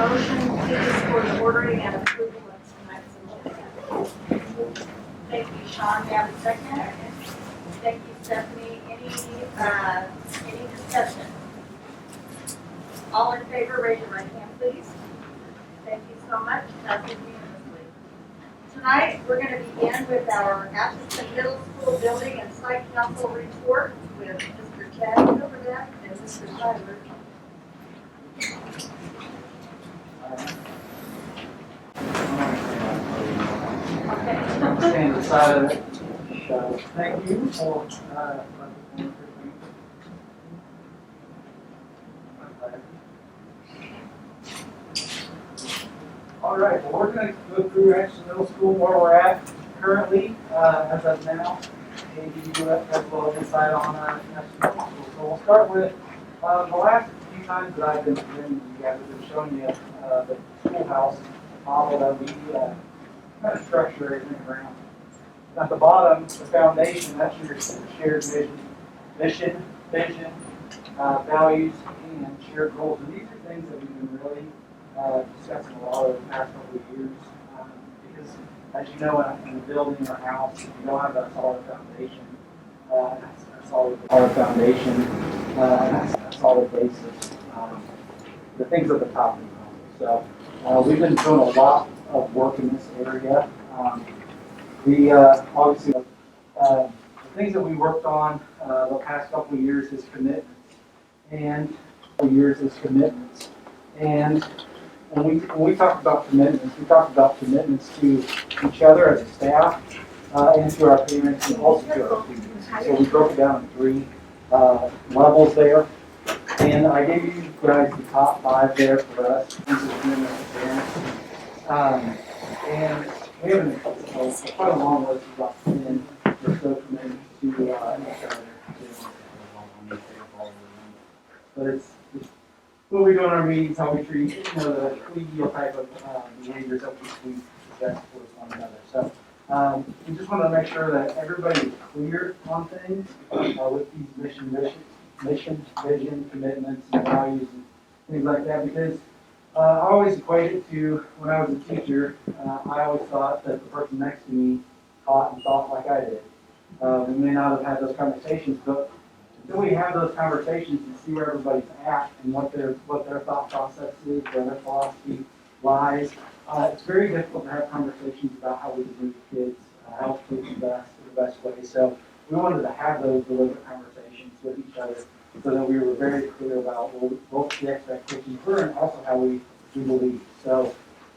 motion, please, for the ordering and approval of tonight's agenda? Thank you, Sean. May I have a second? Thank you, Stephanie. Any discussion? All in favor, raise your right hand, please. Thank you so much. Passes unanimously. Tonight, we're going to begin with our Atchison Middle School Building and Site Council report with Mr. Chad Silverback and Mr. Tyler. Stand aside of it. Thank you for all right, well, we're going to go through Atchison Middle School where we're at currently as of now, and give you a little insight on Atchison Middle School. So we'll start with the last few times that I've been presenting you guys, I've been showing you the schoolhouse model that we kind of structure everything around. At the bottom, the foundation, that's your shared vision, values, and shared goals. And these are things that we've been really discussing a lot over the past couple of years. Because, as you know, in a building or house, if you don't have that solid foundation, that's solid foundation, that's a solid basis. The things at the top of the house. So we've been doing a lot of work in this area. Obviously, the things that we worked on the past couple of years is commitments, and when we talked about commitments, we talked about commitments to each other as a staff, and to our parents, and also to our students. So we broke it down in 3 levels there, and I gave you guys the top 5 there for us. These are commitments to parents, and we have quite a long list of about 10 or so commitments to each other. But it's what we do in our meetings, how we treat, the collegial type of behaviors that we suggest towards one another. So we just want to make sure that everybody is clear on things with these mission, vision, commitments, and values, and things like that, because I always equate it to when I was a teacher. I always thought that the person next to me taught and thought like I did. We may not have had those conversations, but until we have those conversations and see where everybody's at and what their thought process is, where their philosophy lies, it's very difficult to have conversations about how we can move kids, how to teach the best way. So we wanted to have those deliberate conversations with each other, so that we were very clear about both the expectations were and also how we believe. So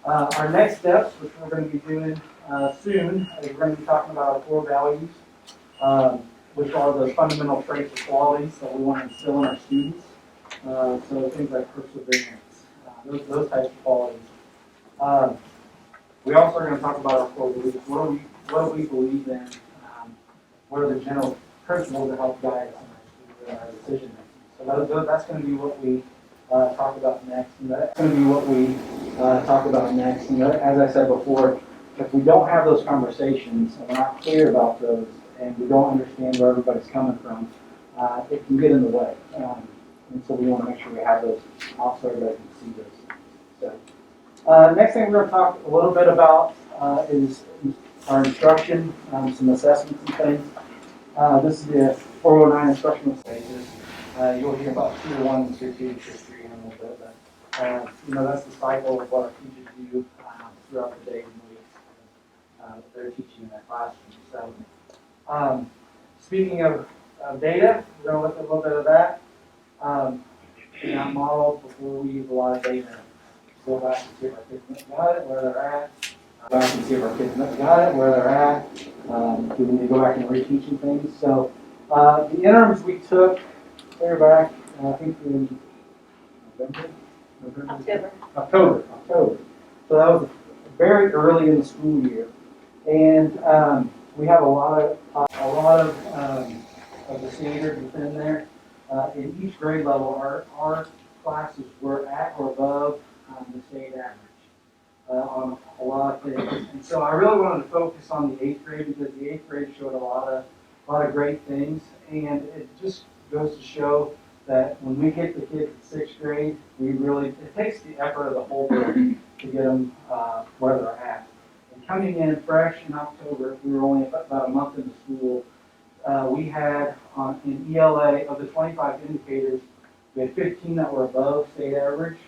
our next steps, which we're going to be doing soon, is we're going to be talking about our core values, which are the fundamental traits or qualities that we want to instill in our students. So things like perseverance, those types of qualities. We also are going to talk about our core beliefs. What do we believe in? What are the general principles that help guide us in our decision making? So that's going to be what we talk about next. And that's going to be what we talk about next. And as I said before, if we don't have those conversations and we're not clear about those, and we don't understand where everybody's coming from, it can get in the way. And so we want to make sure we have those off so everybody can see those. So next thing we're going to talk a little bit about is our instruction, some assessments and things. This is the 409 instructional stages. You'll hear about Tier 1 and Tier 2, Tier 3 in a little bit, but that's the cycle of what our teachers do throughout the day and weeks. They're teaching in their classroom. So, speaking of data, we're going to look at a little bit of that. In our model, before we use a lot of data, go back and see if our kids got it, where they're at. Go back and see if our kids got it, where they're at. Do we need to go back and reteaching things? So the interims we took clear back, I think in October. So that was very early in the school year, and we have a lot of the standards within there. In each grade level, our classes were at or above the state average on a lot of things. And so I really wanted to focus on the 8th grade because the 8th grade showed a lot of great things, and it just goes to show that when we get the kids in sixth grade, it takes the effort of the whole building to get them where they're at. And coming in fresh in October, we were only about a month into school. We had in ELA, of the 25 indicators, we had 15 that were above state average.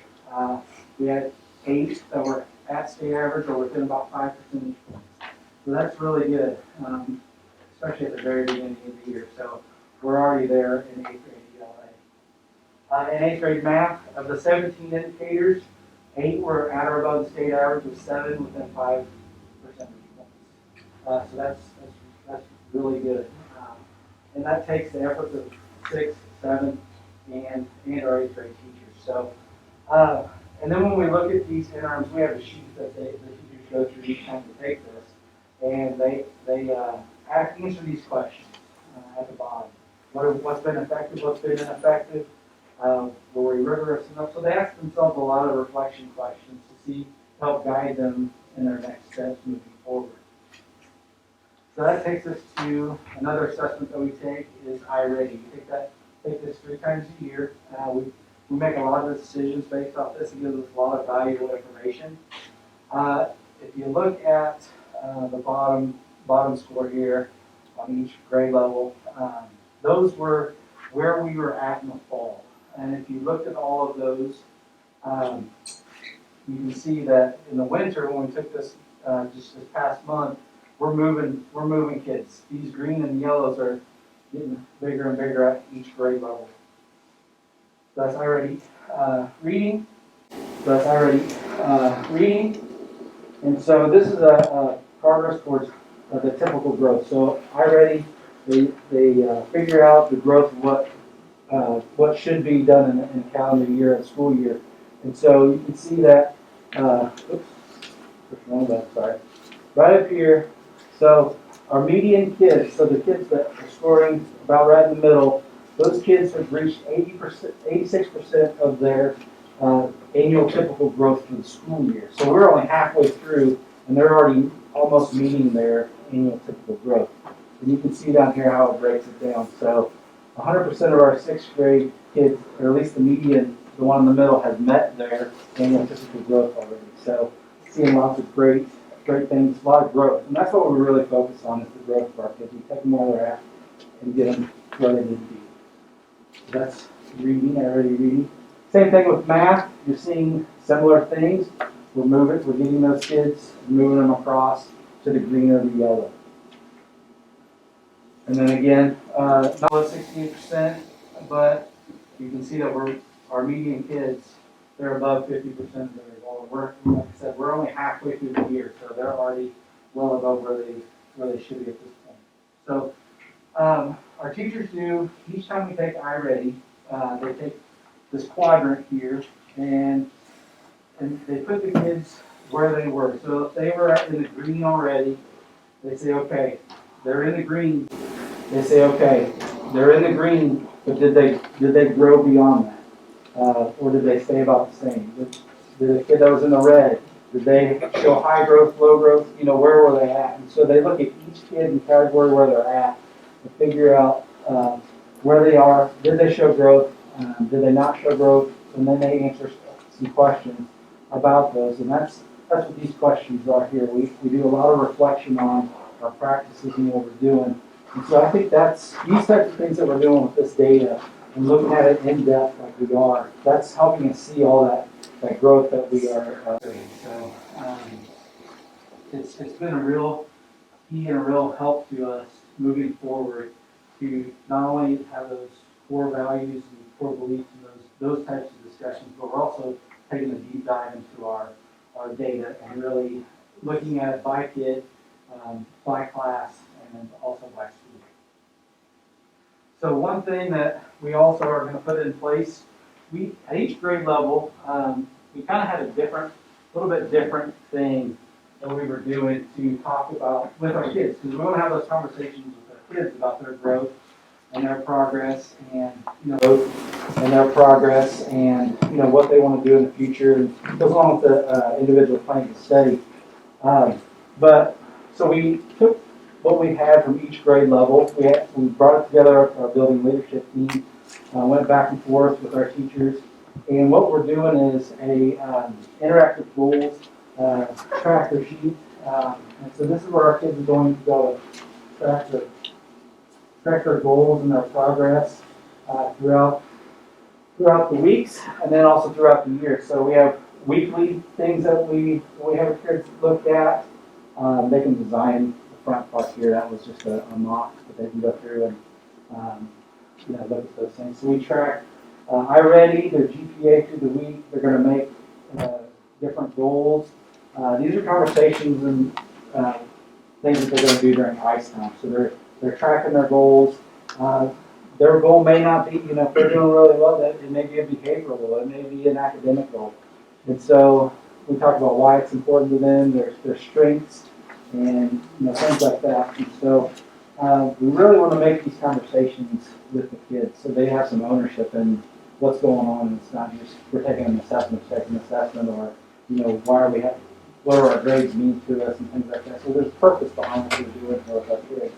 We had 8 that were at state average or within about 5 percentage points. So that's really good, especially at the very beginning of the year. So we're already there in 8th grade ELA. In 8th grade math, of the 17 indicators, 8 were at or above the state average, with 7 within 5 percentage points. So that's really good. And that takes the efforts of 6th, 7th, and our 8th grade teachers. So, and then when we look at these interims, we have a sheet that the teachers go through each time they take this, and they answer these questions at the bottom. What's been effective? What's been ineffective? Were we rigorous enough? So they ask themselves a lot of reflection questions to help guide them in their next steps moving forward. So that takes us to another assessment that we take is iReady. We take this 3 times a year. We make a lot of decisions based off this. It gives us a lot of valuable information. If you look at the bottom score here on each grade level, those were where we were at in the fall. And if you looked at all of those, you can see that in the winter when we took this just this past month, we're moving kids. These green and yellows are getting bigger and bigger at each grade level. That's already reading. And so this is a progress towards the typical growth. So iReady, they figure out the growth of what should be done in calendar year and school year. And so you can see that, right up here. So our median kids, so the kids that are scoring about right in the middle, those kids have reached 86% of their annual typical growth for the school year. So we're only halfway through, and they're already almost meeting their annual typical growth. And you can see down here how it breaks it down. So 100% of our 6th grade kids, or at least the median, the one in the middle, has met their annual typical growth already. So seeing lots of great things, a lot of growth. And that's what we really focus on, is the growth of our kids. We take them where they're at and get them where they need to be. So that's reading, already reading. Same thing with math. You're seeing similar things. We're getting those kids, moving them across to the green or the yellow. And then again, not 68%, but you can see that our median kids, they're above 50% of their goal. Like I said, we're only halfway through the year, so they're already well above where they should be at this point. So our teachers do, each time we take iReady, they take this quadrant here and they put the kids where they were. So if they were in the green already, they say, okay, they're in the green. They say, okay, they're in the green, but did they grow beyond that? Or did they stay about the same? Did the kid that was in the red, did they show high growth, low growth? Where were they at? And so they look at each kid in category where they're at and figure out where they are. Did they show growth? Did they not show growth? And then they answer some questions about those. And that's what these questions are here. We do a lot of reflection on our practices and what we're doing. And so I think that's these types of things that we're doing with this data and looking at it in depth like we are. That's helping us see all that growth that we are doing. So it's been a real key and a real help to us moving forward to not only have those core values and core beliefs and those types of discussions, but we're also taking a deep dive into our data and really looking at it by kid, by class, and also by school. So one thing that we also are going to put in place, at each grade level, we kind of had a little bit different thing that we were doing to talk about with our kids, because we want to have those conversations with our kids about their growth and their progress, and what they want to do in the future, and goes along with the individual plan to study. So we took what we had from each grade level. We brought it together, our building leadership team, went back and forth with our teachers. And what we're doing is a interactive goals tracker sheet. And so this is where our kids are going to go track their goals and their progress throughout the weeks, and then also throughout the year. So we have weekly things that we have our kids look at. They can design the front part here. That was just a mock, but they can go through and look at those things. So we track iReady, their GPA through the week. They're going to make different goals. These are conversations and things that they're going to do during ice time. So they're tracking their goals. Their goal may not be, if they're doing really well, that it may be a behavioral goal, it may be an academic goal. And so we talk about why it's important to them, their strengths, and things like that. And so we really want to make these conversations with the kids so they have some ownership in what's going on. And it's not just we're taking an assessment, or what do our grades mean to us and things like that. So there's purpose behind what we're doing with our kids.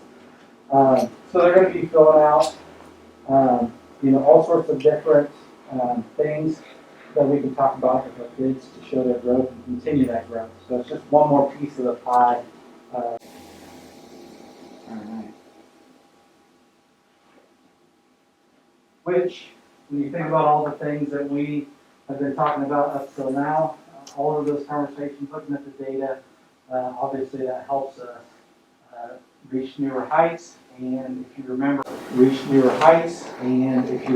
So they're going to be filling out, all sorts of different things that we can talk about with our kids to show their growth and continue that growth. So it's just one more piece of the pie. All right. Which, when you think about all the things that we have been talking about up till now, all of those conversations, looking at the data, obviously that helps us reach newer heights. And if you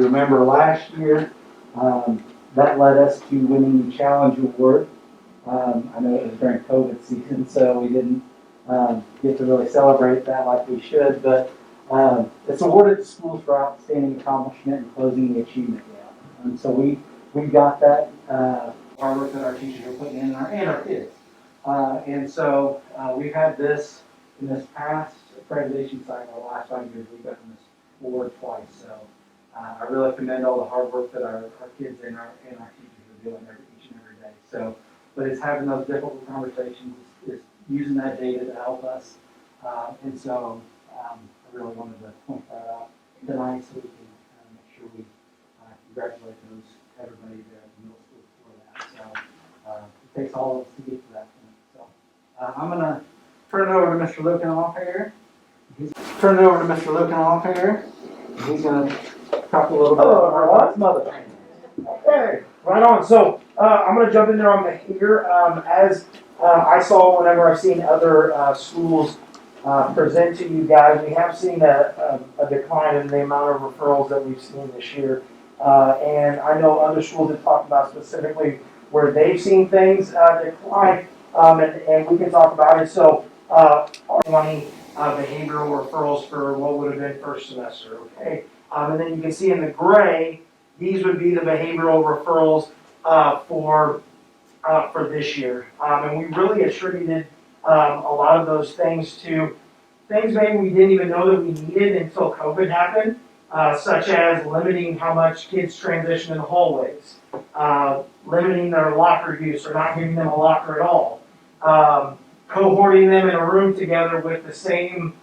remember, last year, that led us to winning the Challenge Award. I know it was during COVID season, so we didn't get to really celebrate that like we should, but it's awarded to schools for outstanding accomplishment in closing the achievement gap. And so we got that hard work that our teachers are putting in, and our kids. And so we've had this in this past accreditation cycle, the last 5 years, we've gotten this award twice. So I really commend all the hard work that our kids and our teachers are doing each and every day. So, but it's having those difficult conversations, it's using that data to help us. And so I really wanted to point that out tonight so we can make sure we congratulate everybody there at the middle school for that. So it takes all of us to get to that point. So I'm going to turn it over to Mr. Luekenoff here. He's going to talk a little bit about mother. Okay, right on. So I'm going to jump in there on behavior. As I saw whenever I've seen other schools present to you guys, we have seen a decline in the amount of referrals that we've seen this year. And I know other schools have talked about specifically where they've seen things decline, and we can talk about it. So 20 behavioral referrals for what would have been first semester, okay? And then you can see in the gray, these would be the behavioral referrals for this year. And we really attributed a lot of those things to things maybe we didn't even know that we needed until COVID happened, such as limiting how much kids transition in the hallways, limiting their locker use or not giving them a locker at all, cohorting them in a room together with the same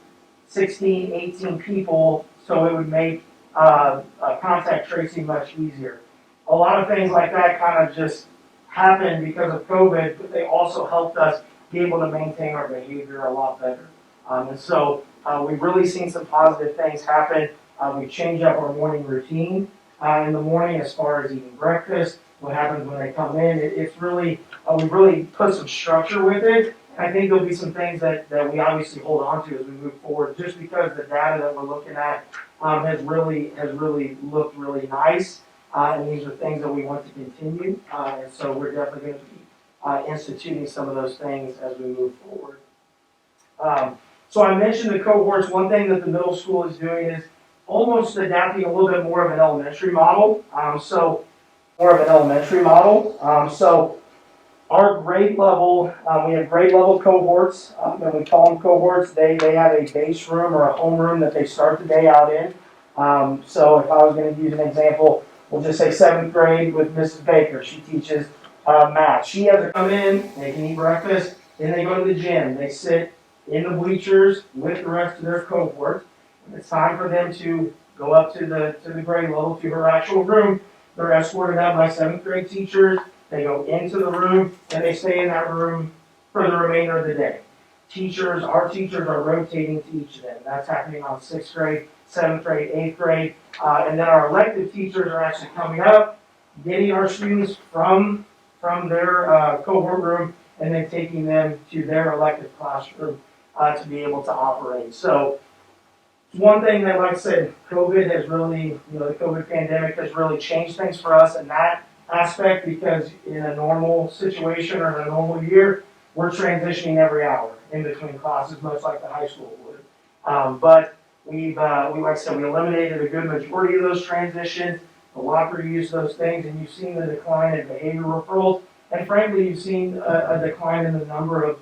16, 18 people so it would make contact tracing much easier. A lot of things like that kind of just happened because of COVID, but they also helped us be able to maintain our behavior a lot better. And so we've really seen some positive things happen. We've changed up our morning routine in the morning as far as eating breakfast, what happens when they come in. It's really, we've really put some structure with it. I think there'll be some things that we obviously hold on to as we move forward, just because the data that we're looking at has really looked really nice, and these are things that we want to continue. And so we're definitely going to be instituting some of those things as we move forward. So I mentioned the cohorts. One thing that the middle school is doing is almost adapting a little bit more of an elementary model. So our grade level, we have grade level cohorts, and we call them cohorts. They have a base room or a homeroom that they start the day out in. So if I was going to use an example, we'll just say 7th grade with Mrs. Baker. She teaches math. She has to come in, they can eat breakfast, then they go to the gym. They sit in the bleachers with the rest of their cohort. It's time for them to go up to the grade level, to her actual room. They're escorted out by 7th grade teachers. They go into the room, and they stay in that room for the remainder of the day. Our teachers are rotating to each of them. That's happening on 6th grade, 7th grade, 8th grade. And then our elective teachers are actually coming up, getting our students from their cohort room, and then taking them to their elective classroom to be able to operate. So one thing that, like I said, COVID has really, the COVID pandemic has really changed things for us in that aspect, because in a normal situation or in a normal year, we're transitioning every hour in between classes, much like the high school would. But like I said, we eliminated a good majority of those transitions, the locker use, those things, and you've seen the decline in behavior referrals. And frankly, you've seen a decline in the number of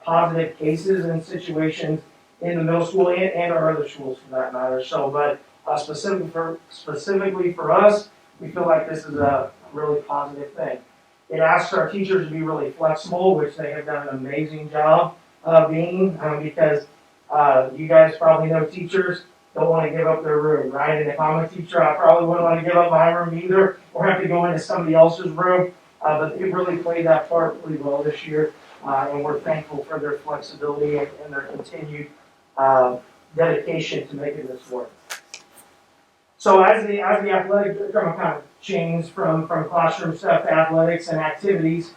positive cases and situations in the middle school and our other schools for that matter. So, but specifically for us, we feel like this is a really positive thing. It asks our teachers to be really flexible, which they have done an amazing job of being, because you guys probably know teachers don't want to give up their room, right? And if I'm a teacher, I probably wouldn't want to give up my room either, or have to go into somebody else's room. But they really played that part really well this year, and we're thankful for their flexibility and their continued dedication to making this work. So as the athletic program kind of changed from classroom stuff to athletics and activities,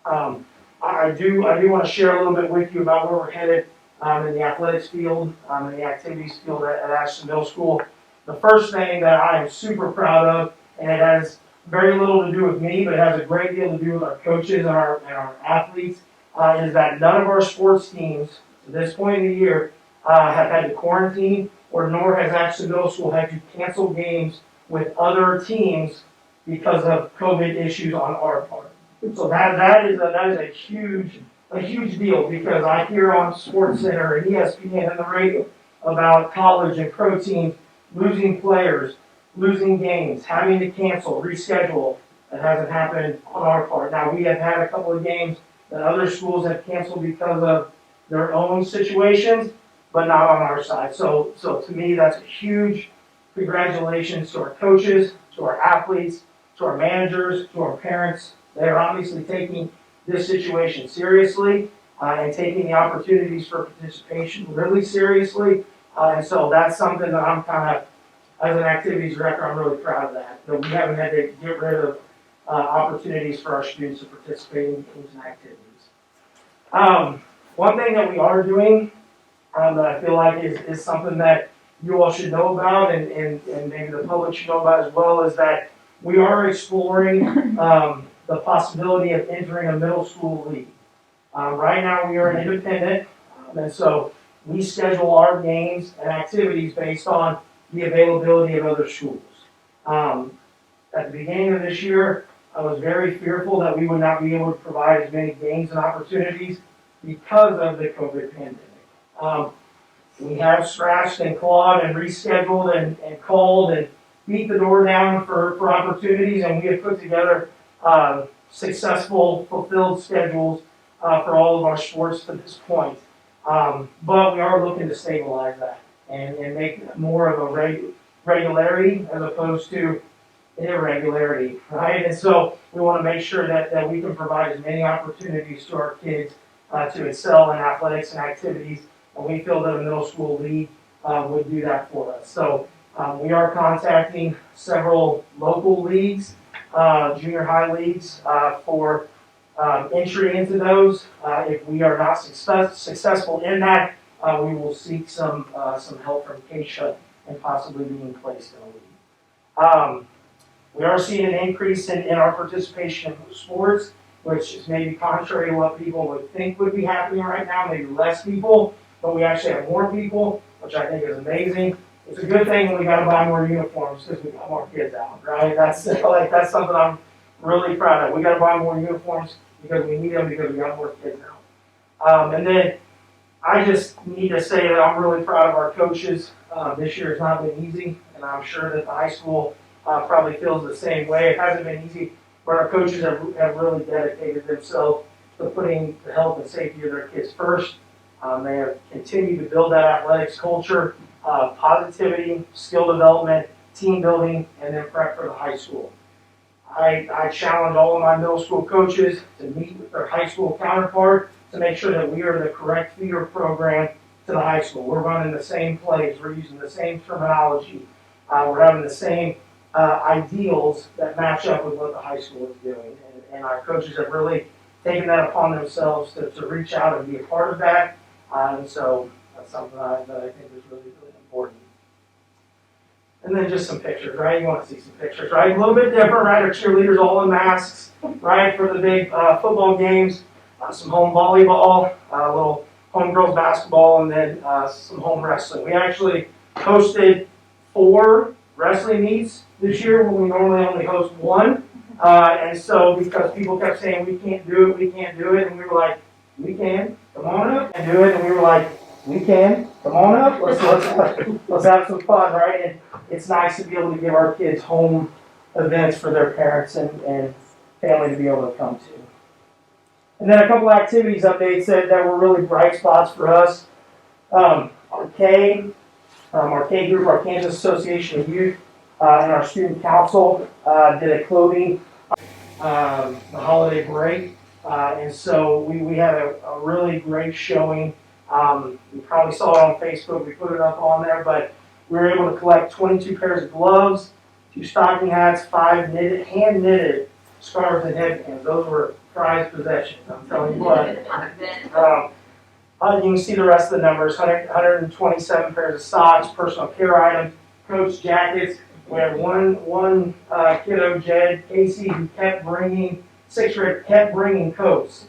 I do want to share a little bit with you about where we're headed in the athletics field, in the activities field at Ashton Middle School. The first thing that I am super proud of, and it has very little to do with me, but it has a great deal to do with our coaches and our athletes, is that none of our sports teams to this point in the year have had to quarantine, or nor has Ashton Middle School had to cancel games with other teams because of COVID issues on our part. So that is a huge deal, because I hear on SportsCenter and ESPN and the radio about college and pro teams losing players, losing games, having to cancel, reschedule. That hasn't happened on our part. Now, we have had a couple of games that other schools have canceled because of their own situations, but not on our side. So to me, that's a huge congratulations to our coaches, to our athletes, to our managers, to our parents. They are obviously taking this situation seriously and taking the opportunities for participation really seriously. And so that's something that I'm kind of, as an activities director, I'm really proud of that. That we haven't had to get rid of opportunities for our students to participate in games and activities. One thing that we are doing that I feel like is something that you all should know about, and maybe the public should know about as well, is that we are exploring the possibility of entering a middle school league. Right now we are an independent, and so we schedule our games and activities based on the availability of other schools. At the beginning of this year, I was very fearful that we would not be able to provide as many games and opportunities because of the COVID pandemic. We have scratched and clawed and rescheduled and called and beat the door down for opportunities, and we have put together successful, fulfilled schedules for all of our sports to this point. But we are looking to stabilize that and make more of a regularity as opposed to irregularity, right? And so we want to make sure that we can provide as many opportunities to our kids to excel in athletics and activities, and we feel that a middle school league would do that for us. So we are contacting several local leagues, junior high leagues, for entry into those. If we are not successful in that, we will seek some help from Keisha and possibly being placed in a league. We are seeing an increase in our participation in sports, which is maybe contrary to what people would think would be happening right now, maybe less people, but we actually have more people, which I think is amazing. It's a good thing when we got to buy more uniforms because we got more kids out, right? That's something I'm really proud of. We got to buy more uniforms because we need them, because we got more kids out. And then I just need to say that I'm really proud of our coaches. This year has not been easy, and I'm sure that the high school probably feels the same way. It hasn't been easy, but our coaches have really dedicated themselves to putting the health and safety of their kids first. They have continued to build that athletics culture positivity, skill development, team building, and then prep for the high school. I challenge all of my middle school coaches to meet with their high school counterpart to make sure that we are the correct feeder program to the high school. We're running the same plays, we're using the same terminology, we're having the same ideals that match up with what the high school is doing. And our coaches have really taken that upon themselves to reach out and be a part of that. And so that's something that I think is really, really important. And then just some pictures, right? You want to see some pictures, right? A little bit different, right? Our cheerleaders all in masks, right? For the big football games, some home volleyball, a little home girls basketball, and then some home wrestling. We actually hosted 4 wrestling meets this year when we normally only host 1. And so because people kept saying, we can't do it, and we were like, we can, come on up and do it, and we were like, we can, come on up, let's have some fun, right? And it's nice to be able to give our kids home events for their parents and family to be able to come to. And then a couple activities updates that were really bright spots for us. Our K group, our Kansas Association of Youth, and our student council did a clothing the holiday break. And so we had a really great showing. You probably saw it on Facebook, we put it up on there, but we were able to collect 22 pairs of gloves, 2 stocking hats, 5 hand knitted scarves and headbands. Those were prized possessions, I'm telling you what. You can see the rest of the numbers, 127 pairs of socks, personal care items, coach jackets. We had one kiddo, Jed Casey, who kept bringing, 6th grade, kept bringing coats.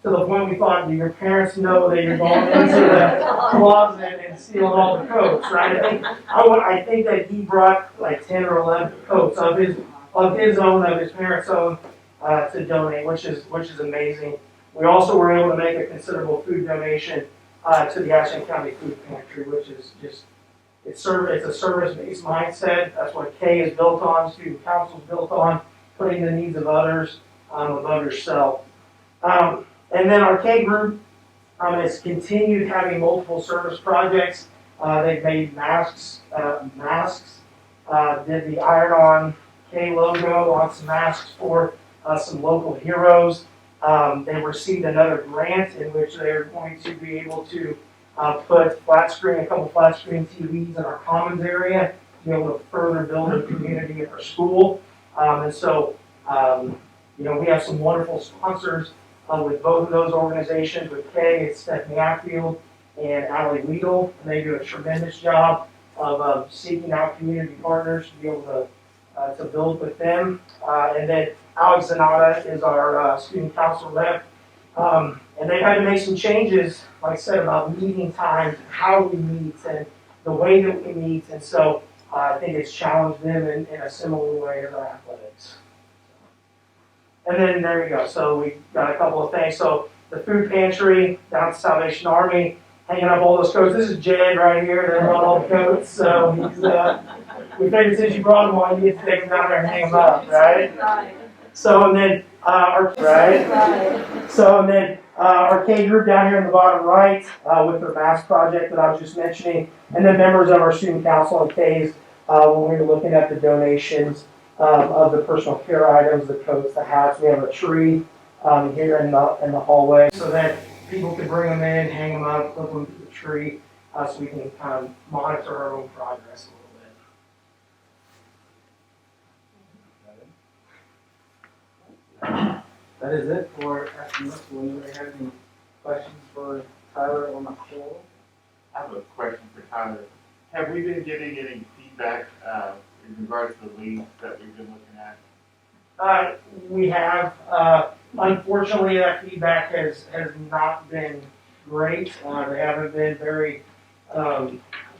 To the point we thought, do your parents know that you're going into the closet and stealing all the coats, right? I think that he brought like 10 or 11 coats of his parents' own, to donate, which is amazing. We also were able to make a considerable food donation to the Ashland County Food Pantry, which is just, it's a service-based mindset. That's what K is built on, student council is built on, putting the needs of others above yourself. And then our K group has continued having multiple service projects. They've made masks, did the iron-on K logo on some masks for some local heroes. They received another grant in which they're going to be able to put a couple flat screen TVs in our commons area to be able to further build the community at our school. And so, we have some wonderful sponsors with both of those organizations. With K, it's Stephanie Atfield and Allie Weedle, and they do a tremendous job of seeking out community partners to be able to build with them. And then Alex Zanata is our student council rep. And they've had to make some changes, like I said, about meeting times, how we meet, and the way that we meet. And so I think it's challenged them in a similar way as our athletics. And then there you go. So we got a couple of things. So the food pantry down at Salvation Army, hanging up all those coats. This is Jed right here. They brought all the coats. So he's, we figured since you brought them one, you get to take them down there and hang them up, right? So and then our K group down here in the bottom right with their mask project that I was just mentioning, and then members of our student council and K's when we were looking at the donations of the personal care items, the coats, the hats. We have a tree here in the hallway so that people can bring them in, hang them up, put them to the tree, so we can kind of monitor our own progress a little bit. That is it for estimates. Will anybody have any questions for Tyler or Nicole? I have a question for Tyler. Have we been getting any feedback in regards to the leagues that we've been looking at? We have. Unfortunately, that feedback has not been great. They haven't been very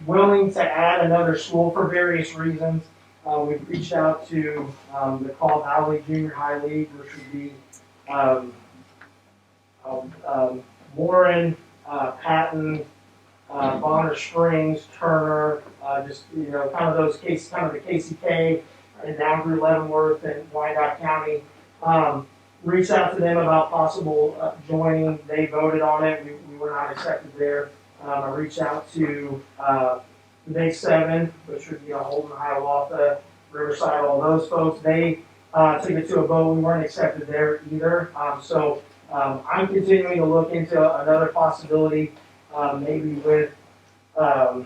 willing to add another school for various reasons. We've reached out to the Call Valley Junior High League, which would be Warren, Patton, Bonner Springs, Turner, kind of those cases, kind of the KCK, and down through Leavenworth and Wyandotte County. Reached out to them about possible joining. They voted on it. We were not accepted there. I reached out to Day 7, which would be Holden, Hiawatha, Riverside, all those folks, they took it to a vote. We weren't accepted there either. I'm continuing to look into another possibility, maybe with, we're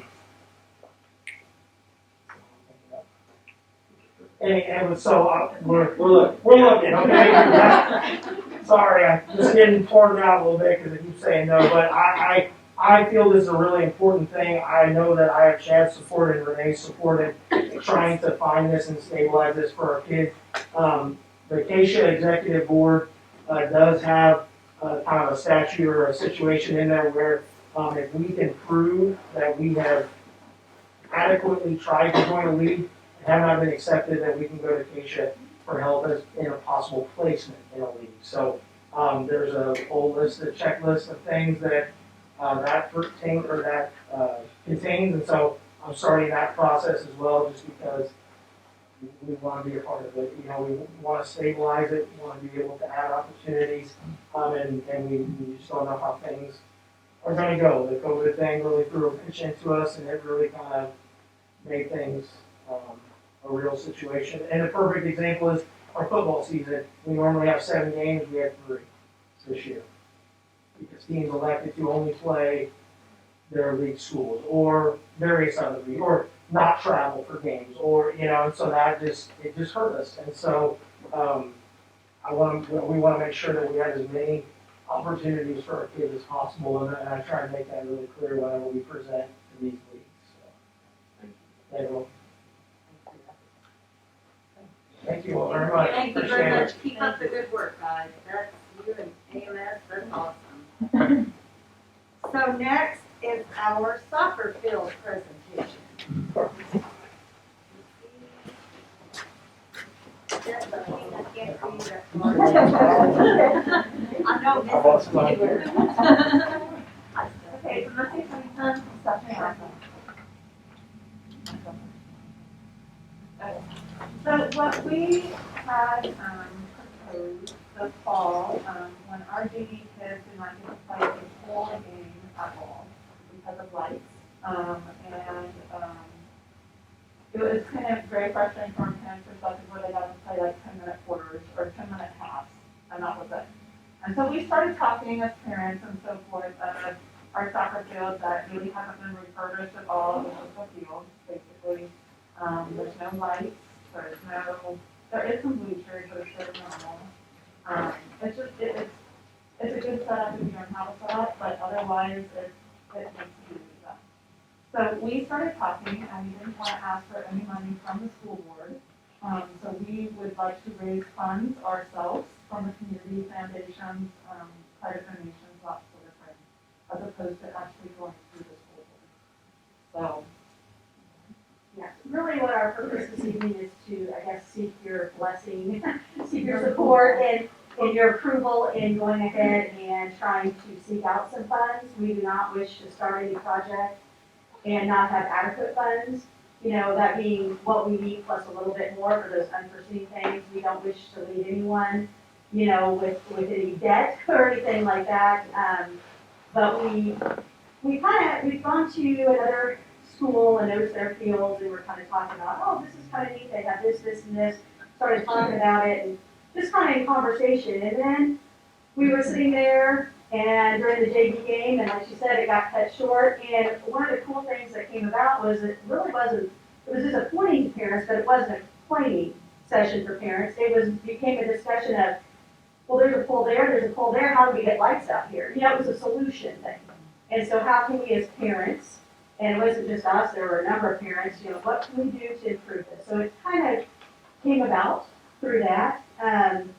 looking, okay? Sorry, I'm just getting torn out a little bit because I keep saying no, but I feel this is a really important thing. I know that I have Chad's support and Renee's support in trying to find this and stabilize this for our kids. The Acacia Executive Board does have kind of a statute or a situation in there where if we can prove that we have adequately tried to join a league and have not been accepted, then we can go to Acacia for help as in a possible placement in a league. So there's a whole list, a checklist of things that contains, and so I'm starting that process as well, just because we want to be a part of it. You know, we want to stabilize it, we want to be able to add opportunities, and we just don't know how things are going to go. The COVID thing really threw a pinch into us, and it really kind of made things a real situation. And a perfect example is our football season. We normally have 7 games, we had 3 this year, because teams elected to only play their league schools or various other leagues, or not travel for games, or and so it just hurt us. And so we want to make sure that we have as many opportunities for our kids as possible, and I try to make that really clear whenever we present to these leagues. So, thank you all very much. Thank you very much. Keep up the good work, guys. That's you and AMS. That's awesome. So next is our soccer field presentation. I can't read that far. I know this is okay, so let's see if we can stuff here. So what we had proposed this fall, when our JV kids did not get to play a full game at all because of lights, it was kind of very frustrating from parents' perspective where they got to play like 10-minute quarters or 10-minute halves, and that was it. And so we started talking as parents and so forth at our soccer field that really hasn't been refurbished at all. It's just a field, basically. There's no lights. There is some bleachers, but it's very minimal. It's a good setup if you don't have a setup, but otherwise it needs to be done. So we started talking, and we didn't want to ask for any money from the school board. So we would like to raise funds ourselves from the community foundations, private donations, that sort of thing, as opposed to actually going through the school board. So. Yeah, really what our purpose this evening is to, I guess, seek your blessing, seek your support and your approval in going ahead and trying to seek out some funds. We do not wish to start any project and not have adequate funds. That being what we need plus a little bit more for those unforeseen things. We don't wish to leave anyone, with any debt or anything like that. But we've gone to another school and noticed their fields, and we're kind of talking about, oh, this is kind of neat, they have this, and this, started talking about it, and just kind of in conversation, and then we were sitting there, and during the JV game, and like she said, it got cut short, and one of the cool things that came about was it really wasn't, it was disappointing to parents, but it wasn't a complaining session for parents, became a discussion of, well, there's a pool there, how do we get lights out here? It was a solution thing, and so how can we as parents, and it wasn't just us, there were a number of parents, what can we do to improve this? So it kind of came about through that. And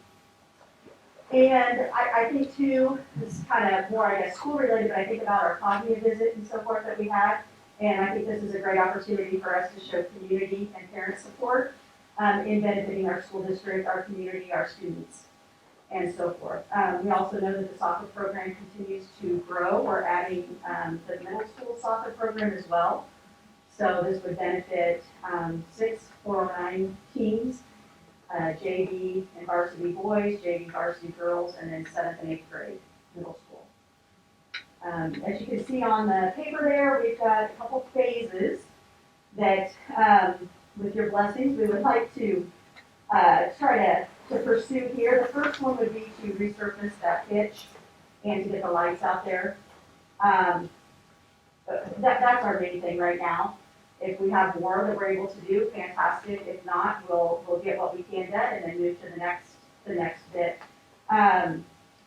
I think too, this is kind of more, I guess, school related, but I think about our cognitive visit and so forth that we had. And I think this is a great opportunity for us to show community and parent support in benefiting our school district, our community, our students, and so forth. We also know that the soccer program continues to grow. We're adding the middle school soccer program as well. So this would benefit 6 409 teams, JV and varsity boys, JV varsity girls, and then 7th and 8th grade middle school. As you can see on the paper there, we've got a couple phases. that, with your blessings, we would like to, try to pursue here. The first one would be to resurface that pitch and to get the lights out there. That's our main thing right now. If we have more that we're able to do, fantastic. If not, we'll get what we can done and then move to the next bit.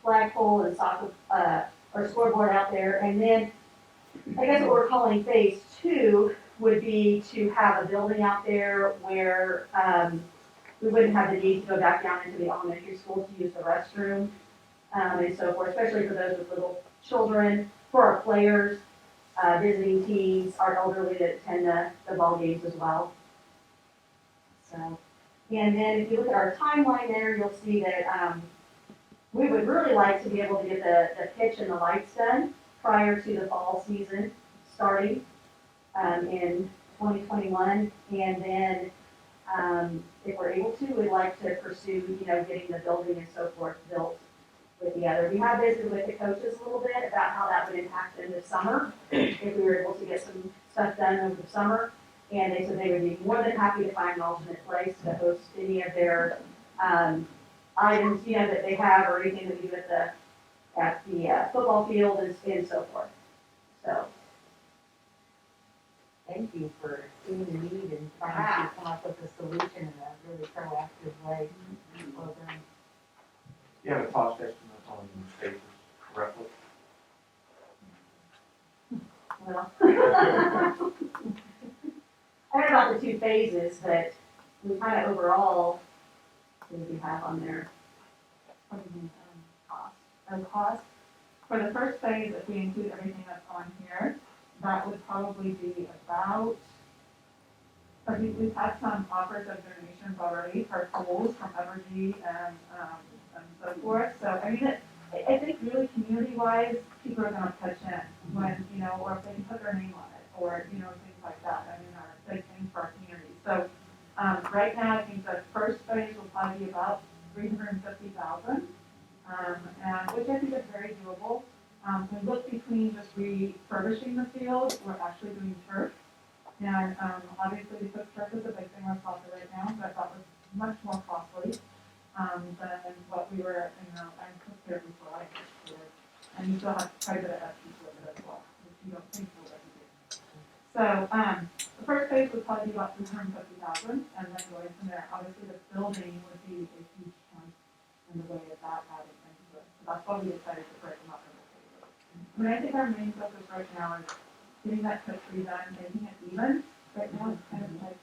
Flagpole and soccer, or scoreboard out there. And then, I guess what we're calling phase 2 would be to have a building out there where, we wouldn't have the need to go back down into the elementary school to use the restroom, and so forth, especially for those with little children, for our players, visiting teams, our elderly that attend the ball games as well. So, and then if you look at our timeline there, you'll see that, we would really like to be able to get the pitch and the lights done prior to the fall season starting, in 2021. And then, if we're able to, we'd like to pursue, getting the building and so forth built with the other. We have visited with the coaches a little bit about how that would impact in the summer, if we were able to get some stuff done over the summer. And they said they would be more than happy to find an alternate place to host any of their, items, that they have, or anything that we do at the football field and so forth. So, Thank you for seeing the need and trying to come up with a solution in a really proactive way. Well done. You have a cost estimate on the spaces, roughly? well. I heard about the 2 phases, but we kind of overall, what do we have on there? What do you mean, cost? Cost, for the first phase, if we include everything that's on here, that would probably be about, we've had some offers of donations already for tools from Evergy and so forth. So, I mean, I think really community-wise, people are gonna pitch in when, or if they can put their name on it, or, things like that. I mean, are big things for our community. So, right now, I think the first phase will probably be about $350,000, and which I think is very doable. We look between just refurbishing the field, we're actually doing turf. And, obviously, because turf is a big thing we're talking right now, but that was much more costly, than what we were, and prepared before I did. And you still have quite a bit of upkeep with it as well, which you don't think will ever do. So, the first phase would probably be about $350,000, and then going from there. Obviously, the building would be a huge chunk in the way of that adding into it. So that's why we decided to break them up into phases. I mean, I think our main focus right now is getting that pitch redone, making it even. Right now, it's kind of like,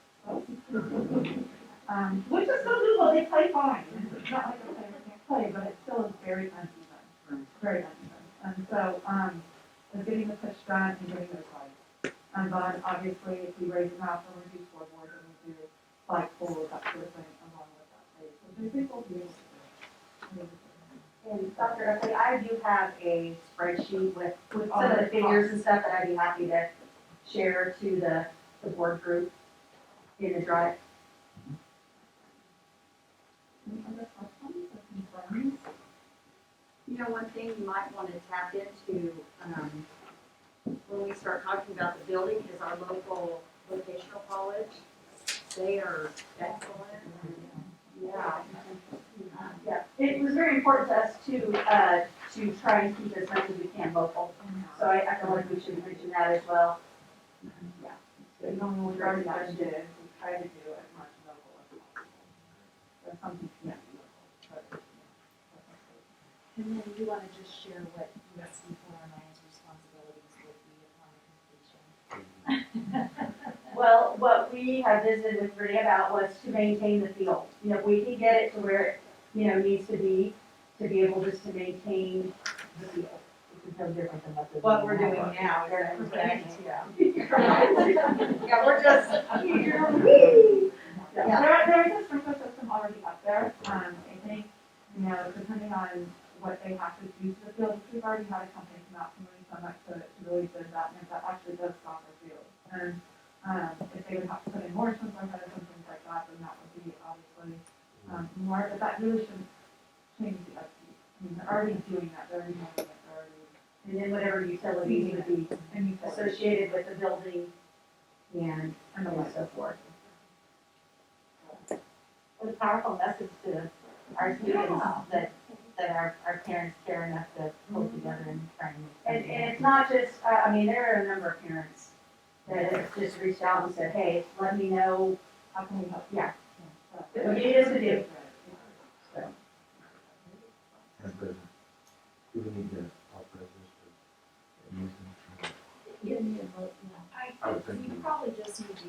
which is still doable. They play fine. It's not like the players can't play, but it still is very uneven. Very uneven. And so, is getting the pitch done and getting those lights. And then obviously, if we raise them out, then we do scoreboards and we do flagpoles, that sort of thing, along with that phase, which I think will be able to do. And Dr. Upley, I do have a spreadsheet with some of the figures and stuff that I'd be happy to share to the board group in the drive. Any other questions or concerns? One thing you might want to tap into, when we start talking about the building is our local vocational college. They are excellent. Yeah. Yeah, it was very important to us to try and keep as much as we can local. So I feel like we should mention that as well. Yeah. You know, when we already budgeted, we try to do as much local as possible. There's something to be local, but. And then you want to just share what USD409's responsibilities would be upon completion. Well, what we have visited with Brittany about was to maintain the field. If we can get it to where it, needs to be able just to maintain the field. Which is no different than What we're doing now. Yeah. Yeah, we're just, Yeah. There is a sprinkler system already up there. I think, depending on what they have to do to the field, which we've already had a company come out from really Summit to really bid that, and that actually does stop our field. And if they would have to put in more sprinkler heads and things like that, then that would be obviously more, but that really shouldn't change the upkeep. I mean, they're already doing that, they're already doing it, they're already. And then whatever utilities would be associated with the building, and so forth. What a powerful message to our students that our parents care enough to pull together and try and make And it's not just, I mean, there are a number of parents that have just reached out and said, hey, let me know, How can we help? yeah, what it is to do. So, And President, do we need to authorize this to use them? You need a vote, I I would think think we you- probably just need to,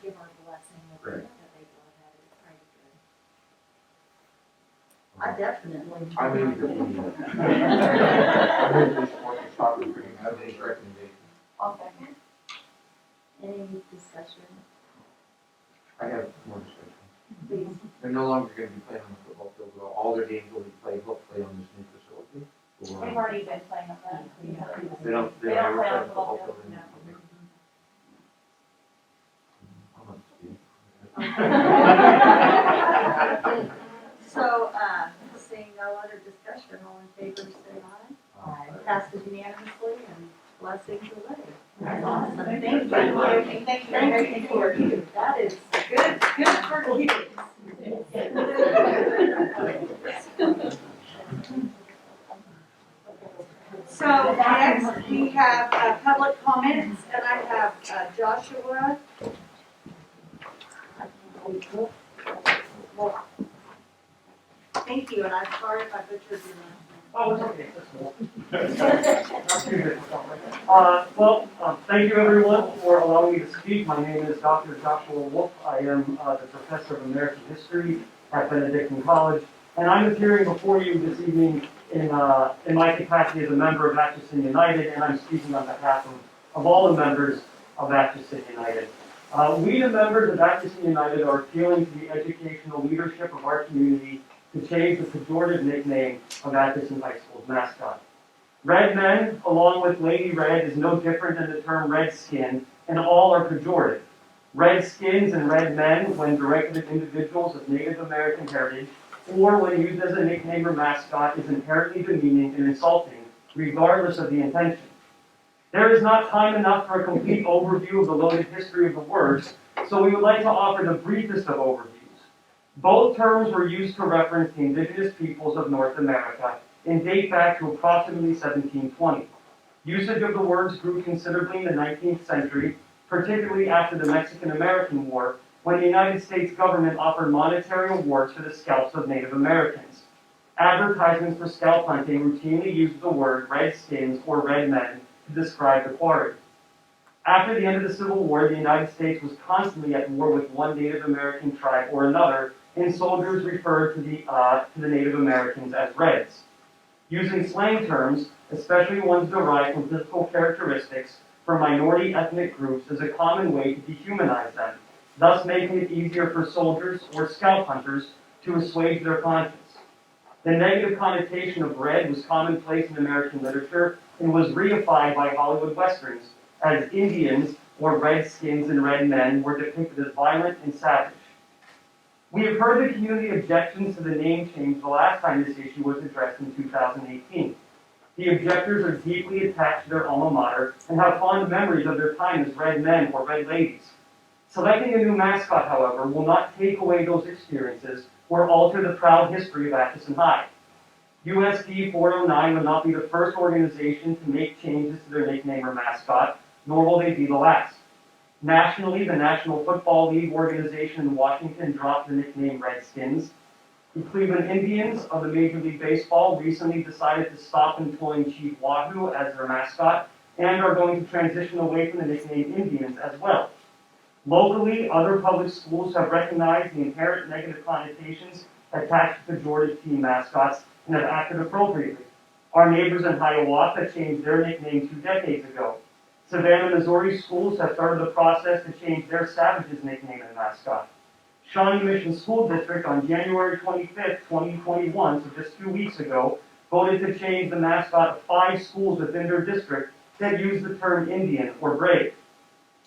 give our blessing that Right. they go ahead and try to do. I definitely. I mean, that we need I mean, this one is probably pretty, I think recommendation. I'll second. Any discussion? I have more discussion. Please. They're no longer gonna be playing on the football field, well, all their games will be played, hopefully on this new facility. They've Or already been playing on that. they don't They don't ever play play on on the the football football field field, anymore. I'm up to speed. So, seeing no other discussion, all in favor, say aye. Aye. Passes unanimously and blessings away. That's awesome. Thank Thank you. you. Thank you. Thank you for you. That is good for kids. So next, we have public comments, and I have Joshua. Thank you, and I'm sorry if I butchered your name. Oh, it's okay. That's cool. Thank you everyone for allowing me to speak. My name is Dr. Joshua Wolfe. I am the professor of American History at Benedictine College, and I'm appearing before you this evening in my capacity as a member of Atchison United, and I'm speaking on behalf of all the members of Atchison United. We, the members of Atchison United, are appealing to the educational leadership of our community to change the pejorative nickname of Atchison High School's mascot. Red men, along with Lady Red, is no different than the term redskin, and all are pejorative. Redskins and red men, when directed at individuals of Native American heritage, or when used as a nickname or mascot, is inherently demeaning and insulting, regardless of the intention. There is not time enough for a complete overview of the loaded history of the words, so we would like to offer the briefest of overviews. Both terms were used to reference the indigenous peoples of North America and date back to approximately 1720. Usage of the words grew considerably in the 19th century, particularly after the Mexican-American War, when the United States government offered monetary awards for the scalps of Native Americans. Advertisements for scalp hunting routinely used the word redskins or red men to describe the quarry. After the end of the Civil War, the United States was constantly at war with one Native American tribe or another, and soldiers referred to the Native Americans as Reds. Using slang terms, especially ones derived from physical characteristics for minority ethnic groups, is a common way to dehumanize them, thus making it easier for soldiers or scalp hunters to assuage their conscience. The negative connotation of red was commonplace in American literature and was reified by Hollywood westerns, as Indians, or redskins and red men, were depicted as violent and savage. We have heard the community objections to the name change the last time this issue was addressed in 2018. The objectors are deeply attached to their alma mater and have fond memories of their time as red men or red ladies. Selecting a new mascot, however, will not take away those experiences or alter the proud history of Atchison High. USD409 would not be the first organization to make changes to their nickname or mascot, nor will they be the last. Nationally, the National Football League organization in Washington dropped the nickname Redskins. The Cleveland Indians of the Major League Baseball recently decided to stop employing Chief Wahoo as their mascot and are going to transition away from the nickname Indians as well. Locally, other public schools have recognized the inherent negative connotations attached to pejorative team mascots and have acted appropriately. Our neighbors in Hiawatha changed their nickname 2 decades ago. Savannah, Missouri schools have started the process to change their Savages nickname and mascot. Shawnee Mission School District on January 25th, 2021, so just 2 weeks ago, voted to change the mascot of 5 schools within their district that use the term Indian or Brave.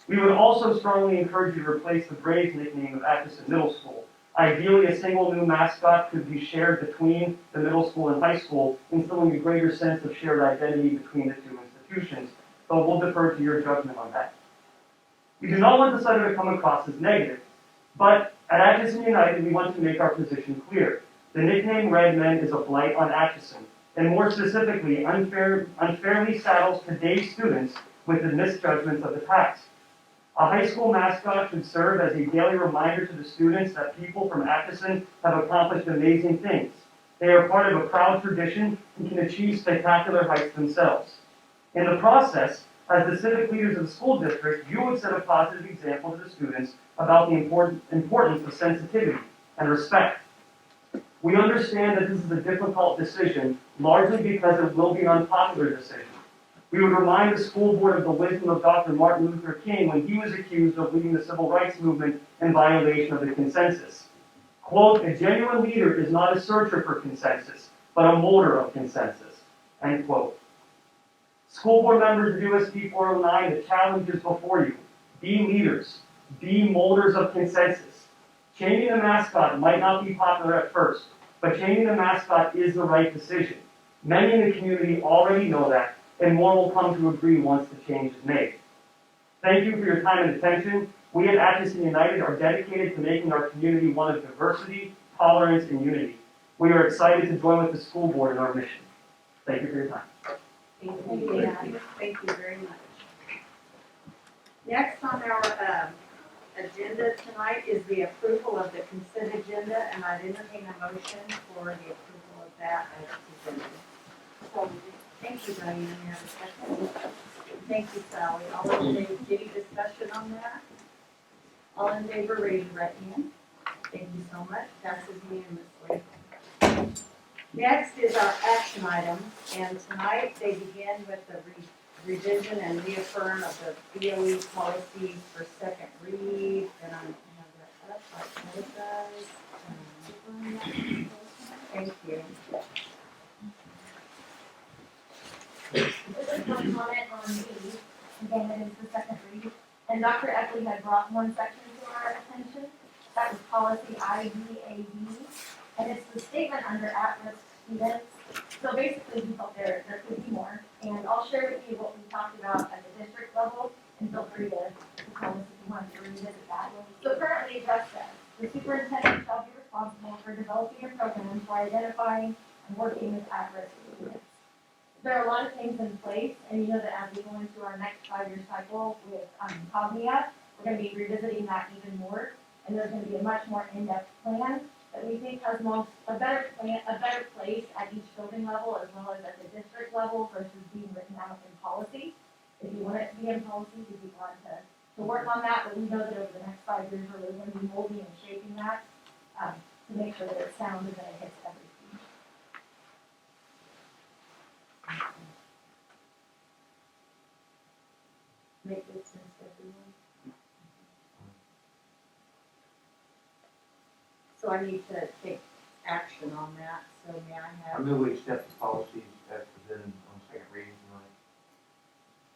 We would also strongly encourage you to replace the Braves nickname of Atchison Middle School. Ideally, a single new mascot could be shared between the middle school and high school, instilling a greater sense of shared identity between the two institutions. So we'll defer to your judgment on that. We do not want this letter to come across as negative, but at Atchison United, we want to make our position clear. The nickname Red Men is a blight on Atchison, and more specifically, unfairly saddles today's students with the misjudgments of the past. A high school mascot should serve as a daily reminder to the students that people from Atchison have accomplished amazing things. They are part of a proud tradition and can achieve spectacular heights themselves. In the process, as the civic leaders of the school district, you would set a positive example to the students about the importance of sensitivity and respect. We understand that this is a difficult decision, largely because it will be an unpopular decision. We would remind the school board of the wisdom of Dr. Martin Luther King when he was accused of leading the civil rights movement in violation of the consensus. Quote, "A genuine leader is not a searcher for consensus, but a molder of consensus." End quote. School board members of USD 409, the challenge is before you. Be leaders. Be molders of consensus. Changing the mascot might not be popular at first, but changing the mascot is the right decision. Many in the community already know that, and more will come to agree once the change is made. Thank you for your time and attention. We at Atchison United are dedicated to making our community one of diversity, tolerance, and unity. We are excited to join with the school board in our mission. Thank you for your time. Thank you. Thank you very much. Next on our agenda tonight is the approval of the consent agenda, and I'd entertain a motion for the approval of that as presented. Thank you, Diane. You have a second? Thank you, Sally. All in favor, any discussion on that? All in favor, raise your right hand. Thank you so much. Passes unanimously. Next is our action items, and tonight they begin with the revision and reaffirm of the BOE policies for second read, and I'm going to have that up. I apologize. Thank you. This is one comment on B, again, it is the second read, and Dr. Eckley had brought one section to our attention, that was policy IDAB, and it's the statement under at-risk students. So basically, we felt there could be more, and I'll share with you what we talked about at the district level, and feel free to tell us if you want to revisit that. So currently, it just says, the superintendent shall be responsible for developing a program for identifying and working with at-risk students. There are a lot of things in place, and you know that as we go into our next 5-year cycle with Cognia, we're going to be revisiting that even more, and there's going to be a much more in-depth plan that we think has a better place at each building level as well as at the district level versus being written out in policy. If you want it to be in policy, we'd be glad to work on that, but we know that over the next 5 years, we're really going to be molding and shaping that to make sure that it's sound and that it hits every student. Make good sense, everyone. So I need to take action on that, so may I I have? move we accept the policies as presented on second reading tonight.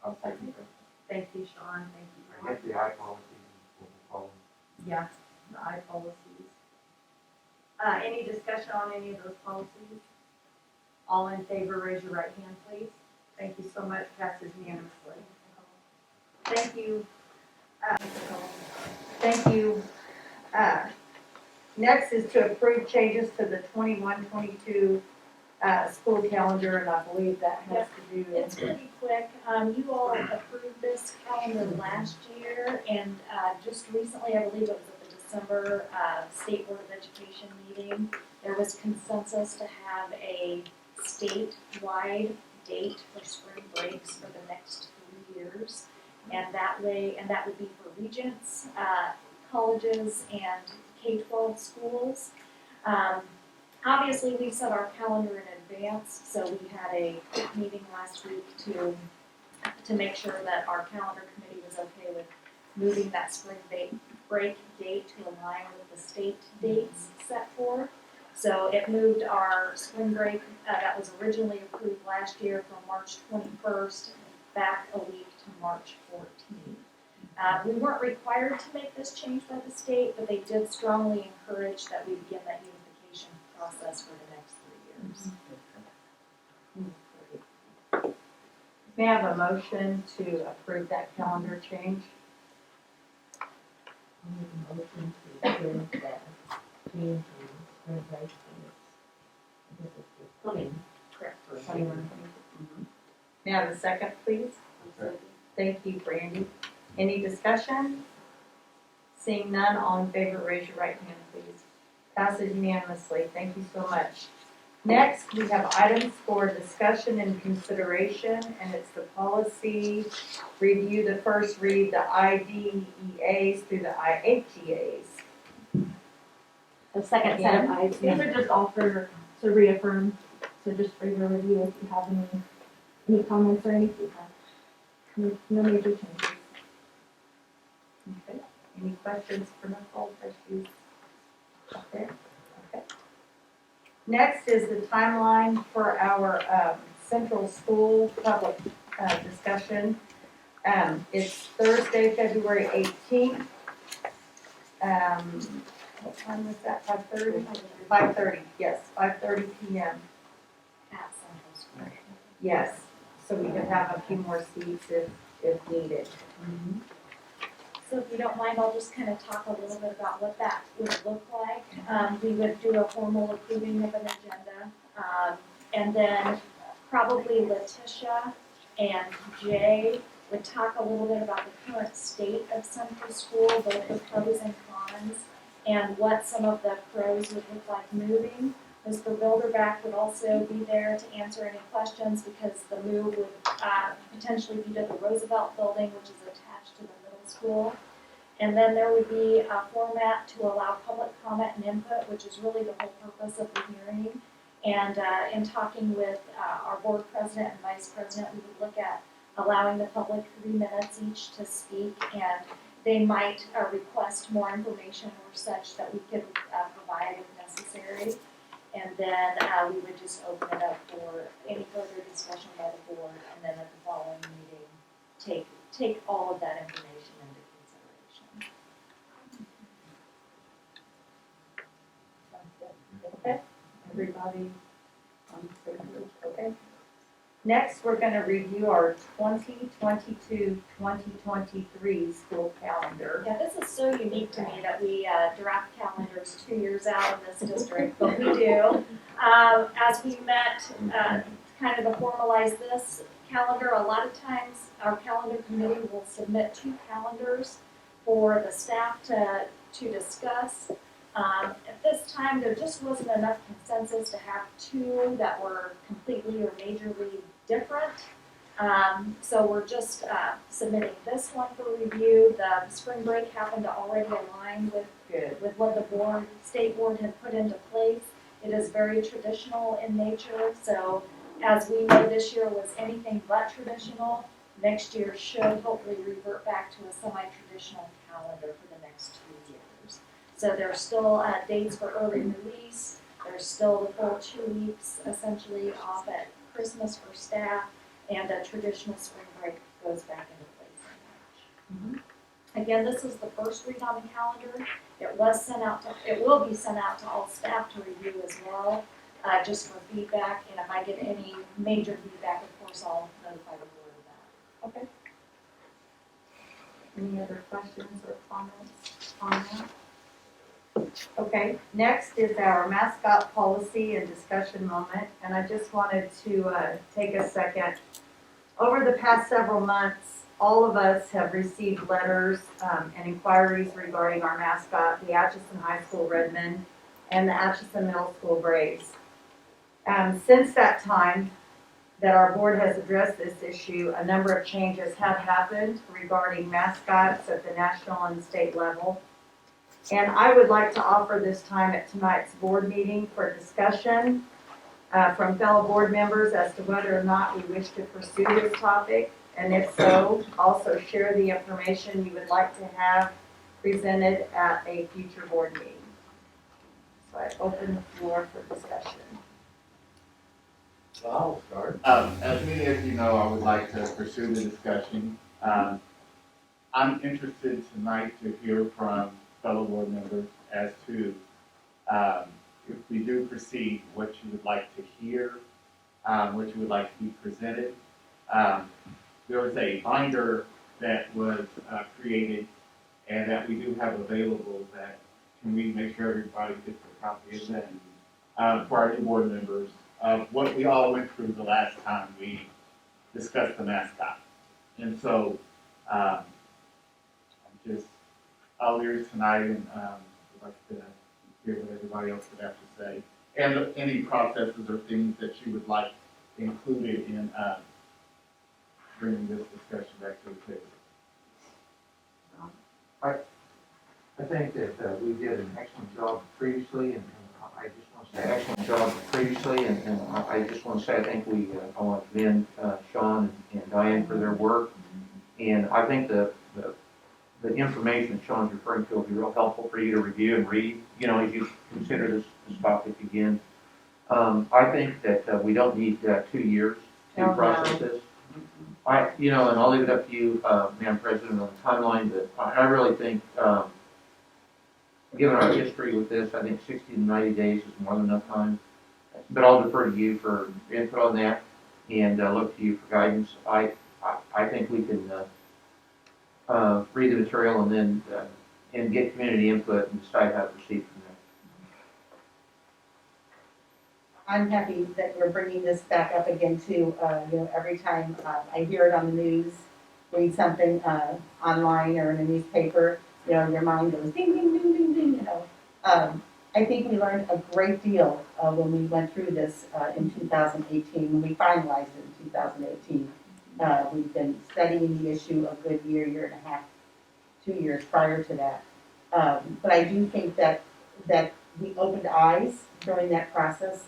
I'll second that. Thank you, Sean, thank you. I guess the I policies is what we'll call them. Yeah, the I policies. Any discussion on any of those policies? All in favor, raise your right hand, please. Thank you so much, passes unanimously. Thank you. Thank you. Next is to approve changes to the 21-22 school calendar, and I believe that has to do. It's pretty quick. You all approved this calendar last year, and just recently, I believe it was at the December State Board of Education meeting, there was consensus to have a statewide date for spring breaks for the next 3 years. And that would be for regents, colleges, and K-12 schools. Obviously, we set our calendar in advance, so we had a quick meeting last week to make sure that our calendar committee was okay with moving that spring break date to align with the state dates set for. So it moved our spring break that was originally approved last year from March 21st back a week to March 14th. We weren't required to make this change by the state, but they did strongly encourage that we begin that unification process for the next 3 years. May I have a motion to approve that calendar change? We need a motion to approve the P&G spring break payments. This is the coming. Correct. For 21. May I have a second, please? Thank you, Brandy. Any discussion? Seeing none, all in favor, raise your right hand, please. Passes unanimously. Thank you so much. Next, we have items for discussion and consideration, and it's the policy review, the first read, the IDEAs through the IHEAs. The second set of eyes, these are just all for, to reaffirm, so just for your review if you have any comments or any feedback. No major changes. Okay. Any questions for Nicole as she's up there? Okay. Next is the timeline for our central school public discussion. It's Thursday, February 18th. What time was that? 5:30? 5:30, yes, 5:30 p.m. At Central School. Yes, so we could have a few more seats if needed. So if you don't mind, I'll just kind of talk a little bit about what that would look like. We would do a formal approving of an agenda. And then probably Letitia and Jay would talk a little bit about the current state of Central School, both the pros and cons, and what some of the pros would look like moving. Mr. Bilderback would also be there to answer any questions because the move would potentially be to the Roosevelt Building, which is attached to the middle school. And then there would be a format to allow public comment and input, which is really the whole purpose of the hearing. And in talking with our board president and vice president, we would look at allowing the public 3 minutes each to speak, and they might request more information or such that we could provide if necessary. And then we would just open it up for any further discussion by the board, and then at the following meeting, take all of that information into consideration. Okay, everybody on the same page, okay? Next, we're gonna review our 2022-2023 school calendar. Yeah, this is so unique to me that we draft calendars 2 years out in this district, but we do. As we met, kind of to formalize this calendar, a lot of times our calendar committee will submit 2 calendars for the staff to discuss. At this time, there just wasn't enough consensus to have 2 that were completely or majorly different. So we're just submitting this one for review. The spring break happened to already align with what the state board had put into place. It is very traditional in nature, so as we know, this year was anything but traditional. Next year should hopefully revert back to a semi-traditional calendar for the next 2 years. So there's still dates for early release. There's still the full 2 weeks essentially off at Christmas for staff, and a traditional spring break goes back into place in March. Again, this is the first read on the calendar. It will be sent out to all staff to review as well, just for feedback. And if I get any major feedback, of course, I'll notify the board of that. Okay. Any other questions or comments on that? Okay, next is our mascot policy and discussion moment, and I just wanted to take a second. Over the past several months, all of us have received letters and inquiries regarding our mascot, the Atchison High School Redmen and the Atchison Middle School Braves. Since that time that our board has addressed this issue, a number of changes have happened regarding mascots at the national and state level. And I would like to offer this time at tonight's board meeting for discussion from fellow board members as to whether or not we wish to pursue this topic. And if so, also share the information you would like to have presented at a future board meeting. So I open the floor for discussion. So I'll start. As many of you know, I would like to pursue the discussion. I'm interested tonight to hear from fellow board members as to if we do proceed, what you would like to hear, what you would like to be presented. There was a binder that was created, and that we do have available that, can we make sure everybody gets a copy of that? For our new board members, what we all went through the last time we discussed the mascot. And so, I'm just all ears tonight, and would like to hear what everybody else would have to say. And any processes or things that you would like included in bringing this discussion back to the table. I think that we did an excellent job previously, and I just want to say excellent job previously, and I just want to say I think I want to commend Sean and Diane for their work, and I think the information that Sean's referring to will be real helpful for you to review and read, you know, as you consider this topic again. I think that we don't need 2 years to process this. And I'll leave it up to you, Madam President, on the timeline, but I really think, given our history with this, I think 60 to 90 days is more than enough time. But I'll defer to you for input on that, and look to you for guidance. I think we can read the material and then and get community input and decide how to proceed from there. I'm happy that we're bringing this back up again too. Every time I hear it on the news, read something online or in a newspaper, your mind goes ding, ding, ding, ding, ding, I think we learned a great deal when we went through this in 2018, when we finalized it in 2018. We've been studying the issue a good year and a half, 2 years prior to that. But I do think that we opened eyes during that process.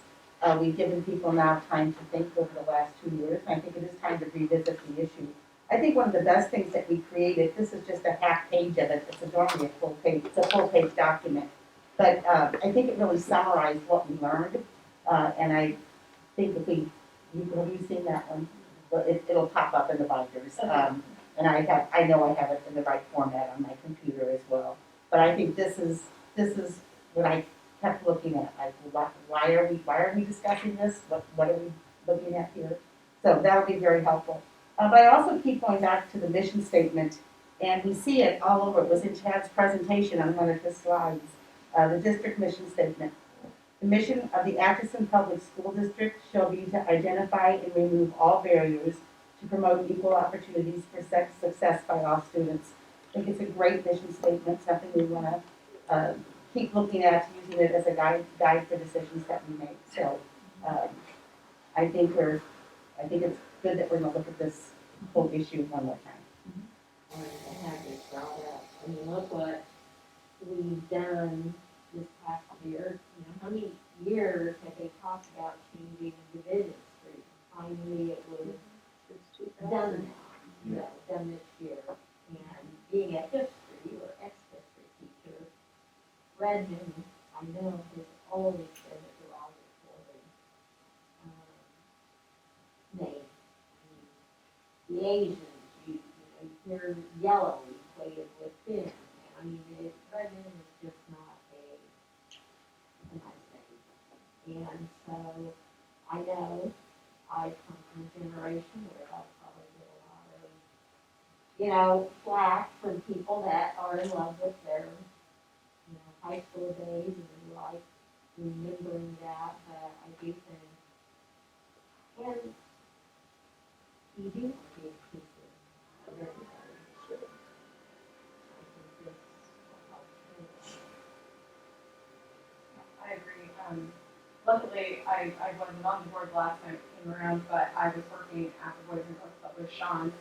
We've given people now time to think over the last 2 years. I think it is time to revisit the issue. I think one of the best things that we created, this is just a half page of it, it's normally a full page, it's a full page document. But I think it really summarized what we learned. And I think if have you seen that one? Well, it'll pop up in the binders. And I know I have it in the right format on my computer as well. But I think this is what I kept looking at. Like, why are we discussing this? What are we looking at here? So that'll be very helpful. But I also keep going back to the mission statement, and we see it all over. It was in Chad's presentation on one of his slides. The district mission statement. The mission of the Atchison Public School District shall be to identify and remove all barriers to promote equal opportunities for success by all students. I think it's a great mission statement, something we want to keep looking at, using it as a guide for decisions that we make. So I think it's good that we're going to look at this whole issue one more time. I have this brought up. I mean, look what we've done this past year. How many years have they talked about changing the division street? Finally, it was done now, done this year. And being a history or ex-history teacher, Redmond, I know, has always been a derogatory name. The Asians, you hear yellow equated with thin. I mean, Redmond is just not a nice name. And so I know I come from a generation where I'll probably get a lot of, flack from people that are in love with their, high school days and they like remembering that. But I do think, and you do have to be inclusive of everybody. I agree. Luckily, I wasn't on the board last time it came around, but I was working at the Boys and Girls Club with Sean,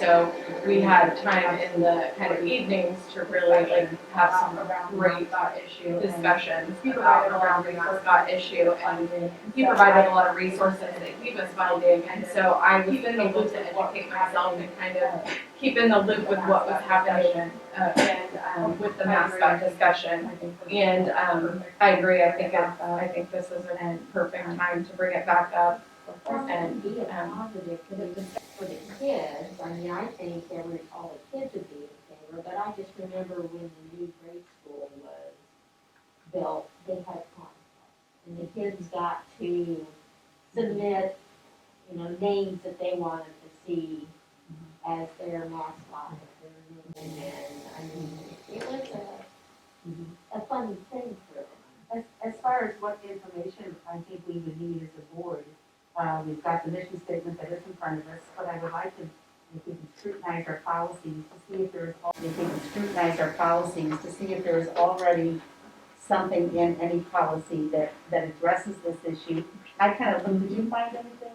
so we had time in the kind of evenings to really have some great discussions around the mascot issue, and he provided a lot of resources that he was finding, and so I was able to educate myself and kind of keep in the loop with what was happening with the mascot discussion. And I agree. I think this is a perfect time to bring it back up. And be a positive for the kids. I mean, I think all the kids would be in favor, but I just remember when the new grade school was built, they had contests, and the kids got to submit, names that they wanted to see as their mascot, as their name. And I mean, it was a fun thing for them. As far as what information I think we would need as a board, we've got the mission statement that is in front of us, but I would like to, if we can scrutinize our policies to see if there's, already something in any policy that addresses this issue. I kind of, did you find anything?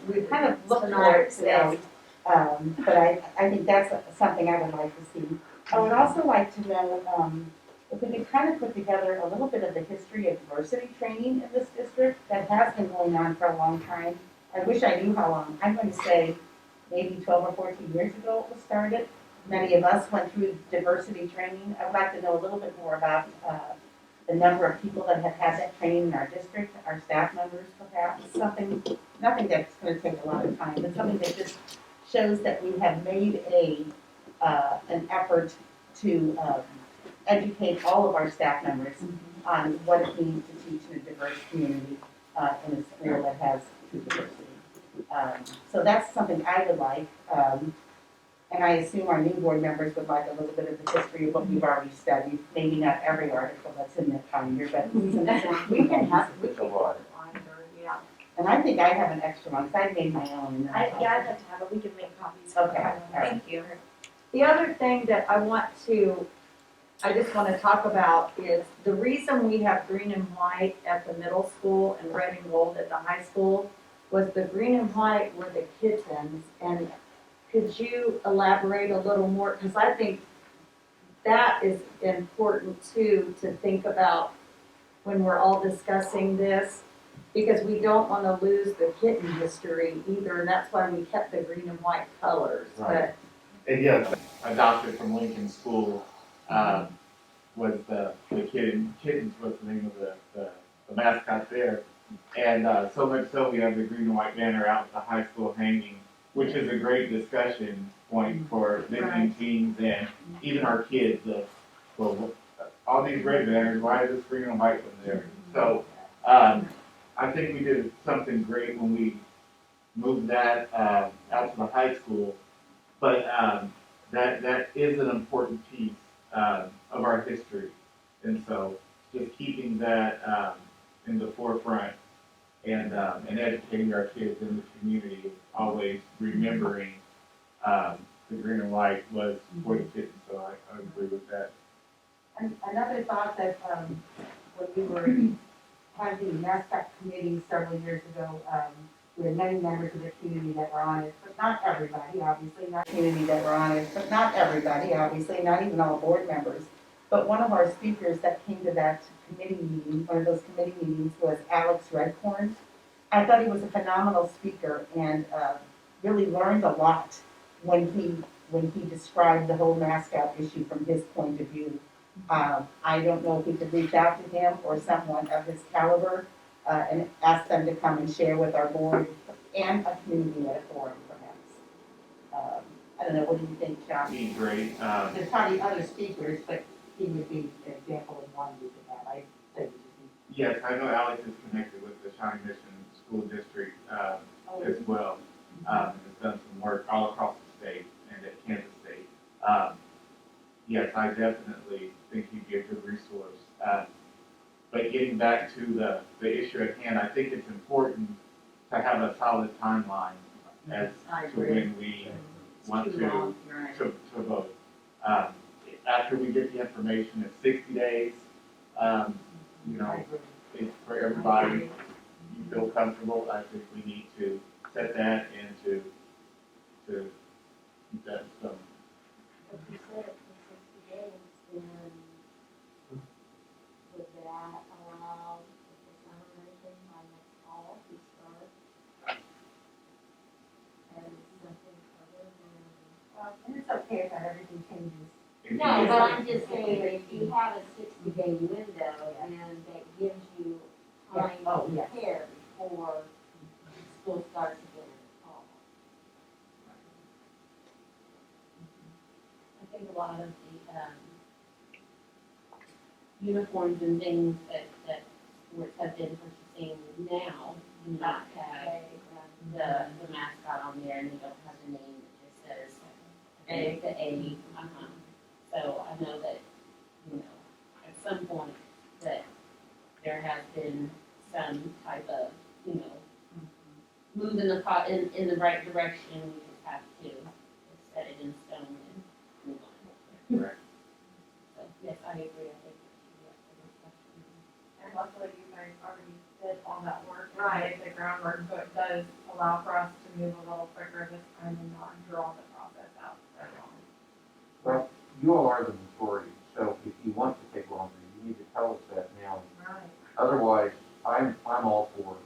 We kind of looked for it today, but I think that's something I would like to see. I would also like to know, if we could kind of put together a little bit of the history of diversity training in this district that has been going on for a long time. I wish I knew how long. I'm going to say maybe 12 or 14 years ago it was started. Many of us went through diversity training. I'd like to know a little bit more about the number of people that have had that training in our district, our staff members perhaps, nothing that's going to take a lot of time, but something that just shows that we have made an effort to educate all of our staff members on what it means to teach in a diverse community in a school that has true diversity. So that's something I would like. And I assume our new board members would like a little bit of the history of what we've already studied. Maybe not every article that's in that calendar, but we can have, Yeah. and I think I have an extra one, because I made my own. I'd have to have it, we can make copies. Okay, all right. Thank you. The other thing that I just want to talk about is the reason we have green and white at the middle school and red and gold at the high school was the green and white were the kittens. And could you elaborate a little more? Because I think that is important too, to think about when we're all discussing this, because we don't want to lose the kitten history either, and that's why we kept the green and white colors. Right. And yes, adopted from Lincoln School, was the kittens was the name of the mascot there. And so much so we have the green and white banner out at the high school hanging, which is a great discussion point for visiting teams and even our kids. Well, all these red banners, why is this green and white one there? So I think we did something great when we moved that out to the high school. But that is an important piece of our history. And so just keeping that in the forefront and educating our kids in the community, always remembering the green and white was for the kids. So I agree with that. And another thought that when we were having mascot committee several years ago, we had many members of the community that were on it, but not everybody, obviously, not even all board members. But one of our speakers that came to that committee meeting, one of those committee meetings, was Alex Redcorn. I thought he was a phenomenal speaker and really learned a lot when he described the whole mascot issue from his point of view. I don't know if we could reach out to him or someone of his caliber and ask them to come and share with our board and a community at a forum, perhaps. I don't know, what do you think, John? He's great. There's probably other speakers, but he would be an example of one we could have. I say we just need. Yes, I know Alex is connected with the Shawnee Mission School District as well. Has done some work all across the state and at Kansas State. Yes, I definitely think he'd be a good resource. But getting back to the issue at hand, I think it's important to have a solid timeline as to when we want to vote. After we get the information, it's 60 days. It's for everybody. You feel comfortable. I think we need to set that and to keep that in stone. If you said it for 60 days, then would that allow the summer mission by next fall to start? And something other than. And it's okay if not everything changes. No, but I'm just saying, if you have a 60-day window, then that gives you time to prepare before school starts again in the fall. I think a lot of the uniforms and things that sports have been purchasing now do not have the mascot on there, and they don't have the name that just because A to A, so I know that, you know, at some point that there has been some type of, you know, move in the in the right direction, we just have to set it in stone and move on. Correct. So, yes, I agree, I think we should have a discussion. And luckily you guys already did all that work and laid the groundwork, so it does allow for us to move a little quicker this time and not draw the process out very long. Well, you all are the majority, so if you want to take longer, you need to tell us that now. Right. Otherwise, I'm all for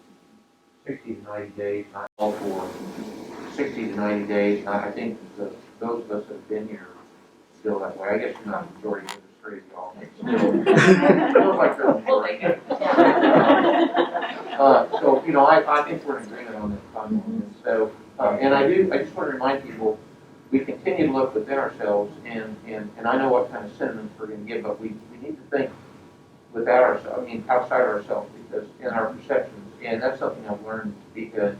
60 to 90 days, I'm all for 60 to 90 days, and I think that those of us that have been here feel that way. I guess you're not the majority, but it's three of y'all. Still, feels like the majority. So, you know, I think we're in agreement on this timeline. So, and I just want to remind people, we continue to look within ourselves, and I know what kind of sentiments we're going to give, but we need to think without ourselves, I mean, outside ourselves, because in our perceptions, and that's something I've learned to be good.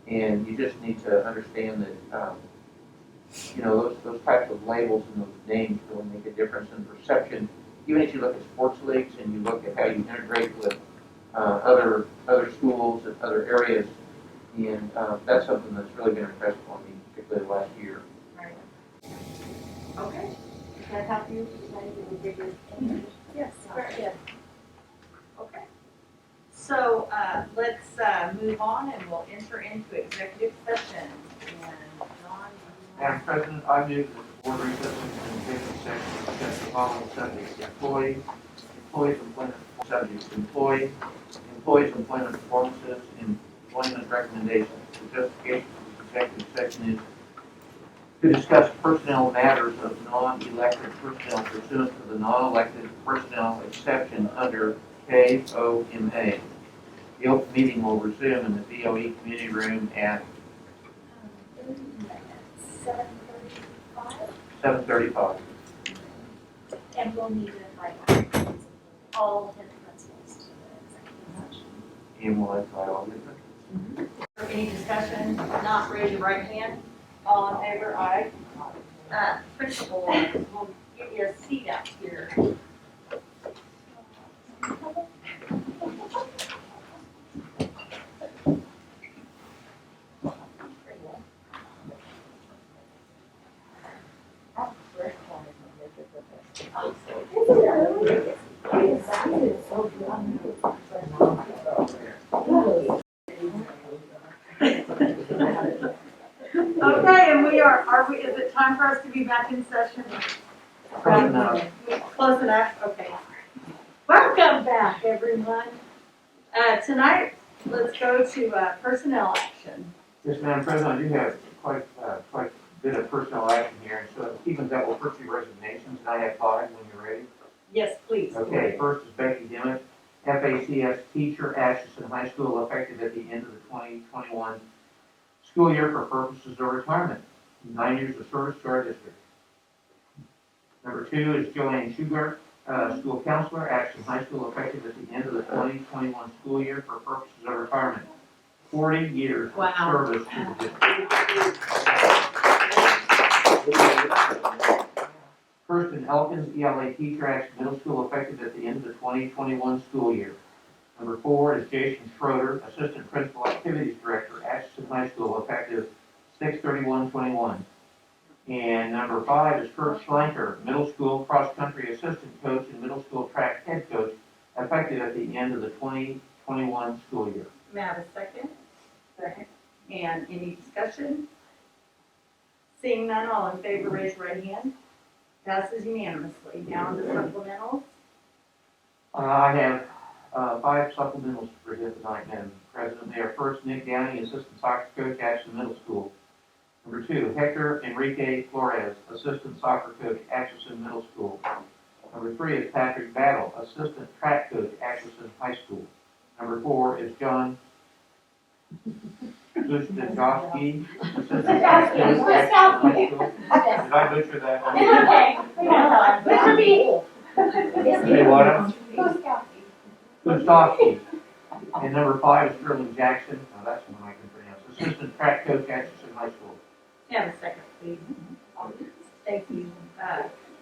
And you just need to understand that, you know, those types of labels and those names really make a difference in perception. Even if you look at sports leagues and you look at how you integrate with other schools and other areas, and that's something that's really been impressive on me, particularly the last year. Right. Okay, can I help you? Yes, very good. Okay. So, let's move on and we'll enter into executive session. And John, Madam President, I move that the board recesses in executive session to discuss the following subjects: employees employment subjects, employees employment performances, employment recommendations. The justification for the executive session is to discuss personnel matters of non-elected personnel pursuant to the non-elected personnel exception under KOMA. The open meeting will resume in the BOE community room at 7:35. And we'll need to invite all head principals to the executive session. And we'll invite all of them. any discussion? If not, raise your right hand. All in favor, aye. Principal, we'll give you a seat out here. Okay, and is it time for us to be back in session? Close enough. Close enough, okay. Welcome back, everyone. Tonight, let's go to personnel action. Yes, Madam President, I do have quite a bit of personnel action here. And so, Stevens, that will first be resignations, and I have 5 when you're ready. Yes, please. Okay, first is Becky Dimmitt, FACS teacher, Atchison High School, effective at the end of the 2021 school year for purposes of retirement. 9 years of service to our district. Number 2 is Joanne Shugart, school counselor, Atchison High School, effective at the end of the 2021 school year for purposes of retirement. 40 years of service to the district. Kirsten Elkins, ELA teacher, Atchison Middle School, effective at the end of the 2021 school year. Number 4 is Jason Schroeder, assistant principal activities director, Atchison High School, effective 6/31/21. And number 5 is Kurt Schlenker, middle school cross-country assistant coach and middle school track head coach, effective at the end of the 2021 school year. May I have a second? Second. And any discussion? Seeing none, all in favor, raise your right hand. Passes unanimously. Now the supplementals. I have 5 supplementals to present tonight, Madam President. They are first, Nick Downey, assistant soccer coach, Atchison Middle School. Number 2, Hector Enrique Flores, assistant soccer coach, Atchison Middle School. Number 3 is Patrick Battle, assistant track coach, Atchison High School. Number 4 is John Gustankowski, assistant track coach, Atchison High School. Did I butcher that one? Say what? Gustankowski. And number 5 is Sterling Jackson. Now that's one I can pronounce. Assistant track coach, Atchison High School. May I have a second? please. Thank you.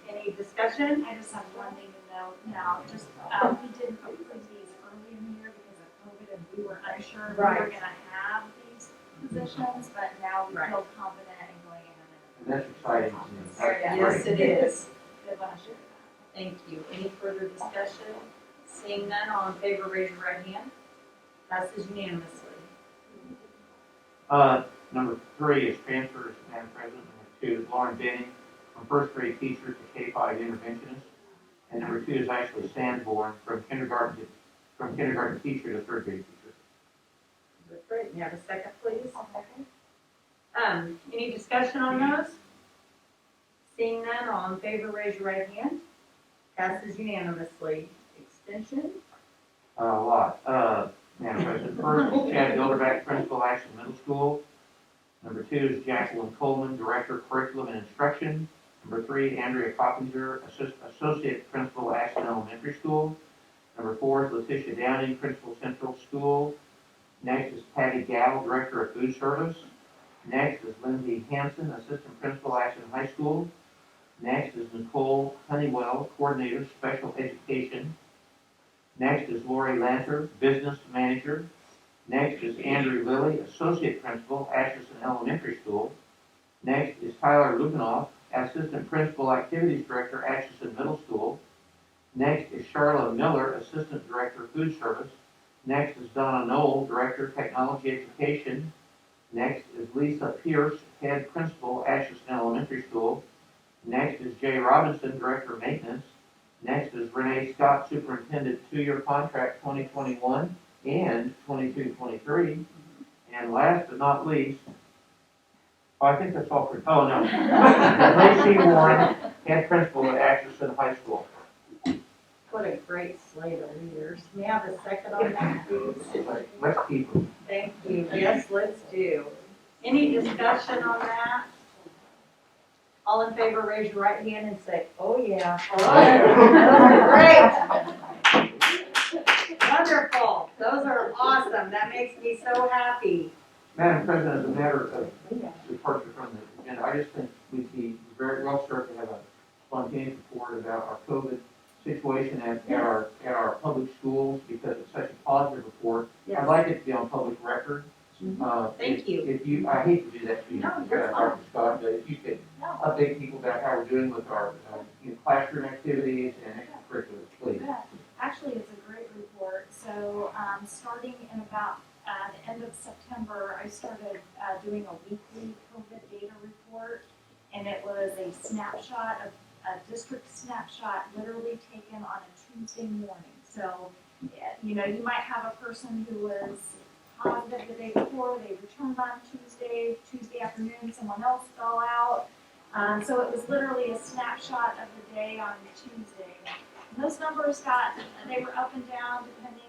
Any discussion? I just have one thing to note now, just, we didn't approve these early in the year because of COVID and we were unsure if we were Right. gonna have these positions, but now we Right. feel confident in going ahead And that's exciting to me. That's Yes, great. it is. and good last year. Thank you. Any further discussion? Seeing none, all in favor, raise your right hand. Passes unanimously. Number 3 is transfers, Madam President. Number 2 is Lauren Benning from first grade teacher to K-5 interventionist. And number 2 is Ashley Sanborn from kindergarten teacher to third grade teacher. That's great. May I have a second, please? Any discussion on those? Seeing none, all in favor, raise your right hand. Passes unanimously. Extension? A lot. Madam President, first is Chad Bilderback, principal, Ashland Middle School. Number 2 is Jacqueline Coleman, director, curriculum and instruction. Number 3, Andrea Coppinger, associate principal, Ashland Elementary School. Number 4 is Letitia Downing, principal, Central School. Next is Patty Gal, director of food service. Next is Lindsay Hanson, assistant principal, Ashland High School. Next is Nicole Honeywell, coordinator, special education. Next is Lori Lanter, business manager. Next is Andrew Lilly, associate principal, Atchison Elementary School. Next is Tyler Lukanoff, assistant principal, activities director, Atchison Middle School. Next is Charlotte Miller, assistant director, food service. Next is Donna Knoll, director, technology education. Next is Lisa Pierce, head principal, Atchison Elementary School. Next is Jay Robinson, director of maintenance. Next is Renee Scott, superintendent, 2-year contract 2021 and 22-23. And last but not least, I think that's all for, oh no. Lacey Warren, head principal at Atchison High School. What a great slate of leaders. May I have a second on that, please? Let's keep them. Thank you. Yes, let's do. Any discussion on that? All in favor, raise your right hand and say, oh yeah. Great. Wonderful. Those are awesome. That makes me so happy. Madam President, as a matter of departure from the agenda, I just think we'd be very well served to have a spontaneous report about our COVID situation at our public schools because it's such a positive report. Yes. I'd like it to be on public record. Thank you. If you, I hate to do that to you, No, you're Dr. Scott, but if you could update people about how we're doing with our classroom activities and extracurriculars, please. Actually, it's a great report. So, starting in about the end of September, I started doing a weekly COVID data report, and it was a snapshot of a district snapshot, literally taken on a Tuesday morning. So, you know, you might have a person who was positive the day before, they returned on Tuesday afternoon, someone else fell out. So it was literally a snapshot of the day on Tuesday. And those numbers they were up and down depending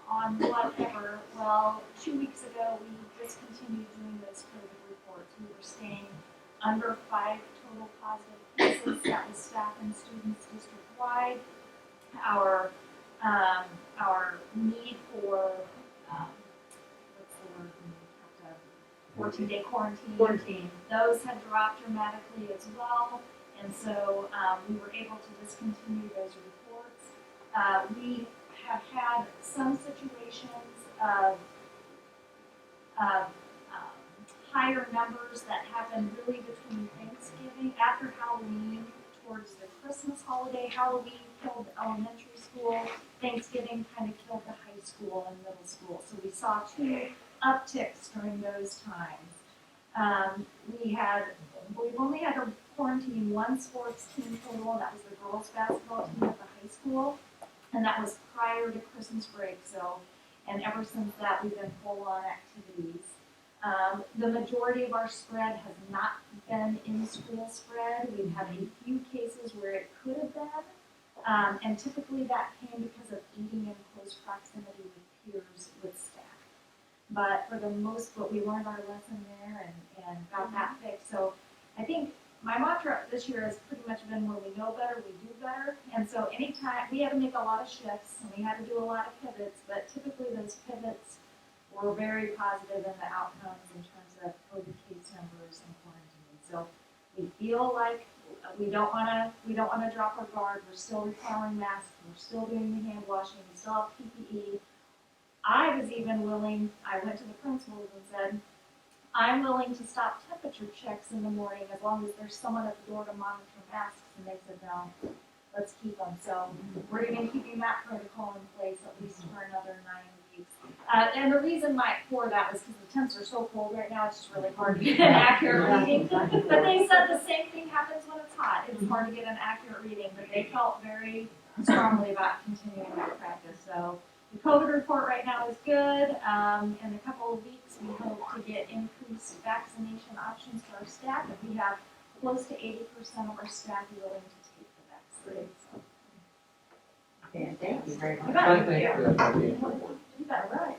on whatever. Well, 2 weeks ago, we discontinued doing those COVID reports. We were staying under 5 total positive cases. That was staff and students district-wide. Our need for, what's the word, when you have to 14-day quarantine. Those had dropped dramatically as well. And so we were able to discontinue those reports. We have had some situations of higher numbers that happened really between Thanksgiving, after Halloween, towards the Christmas holiday. Halloween killed the elementary school. Thanksgiving kind of killed the high school and middle school. So we saw 2 upticks during those times. We've only had to quarantine 1 sports team total, and that was the girls basketball team at the high school, and that was prior to Christmas break. So, and ever since that, we've been full on activities. The majority of our spread has not been in-school spread. We've had a few cases where it could have been, and typically that came because of eating in close proximity with peers, with staff. But for the most part, we learned our lesson there and got that fixed. So I think my mantra this year has pretty much been when we know better, we do better. And so anytime, we had to make a lot of shifts and we had to do a lot of pivots, but typically those pivots were very positive in the outcomes in terms of COVID case numbers and quarantine. So We feel like we don't wanna drop our guard, we're still requiring masks, we're still doing the hand washing, we still have PPE. I was even willing, I went to the principals and said, I'm willing to stop temperature checks in the morning as long as there's someone at the door to monitor masks, and they said, no, let's keep them. So we're even keeping that protocol in place at least for another 9 weeks. And the reason for that was because the temps are so cold right now, it's just really hard to get an accurate reading. But they said the same thing happens when it's hot. It's hard to get an accurate reading, but they felt very strongly about continuing that practice. So the COVID report right now is good. In a couple of weeks, we hope to get increased vaccination options for our staff. If we have close to 80% of our staff willing to take the vaccine. So. Yeah, thank you very much. I think that'd be important. You got it right.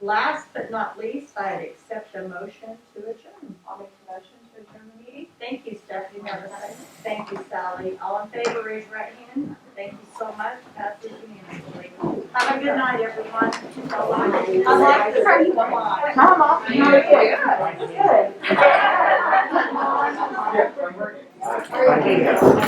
Last but not least, I'd accept a motion to adjourn. I'll make the motion to adjourn the meeting. Thank you, Stephanie. Have a second. Thank you, Sally. All in favor, raise your right hand. Thank you so much. Passes unanimously. Have a good night, everyone. I like the party. Mama, how are you? Good. Yeah, I'm working.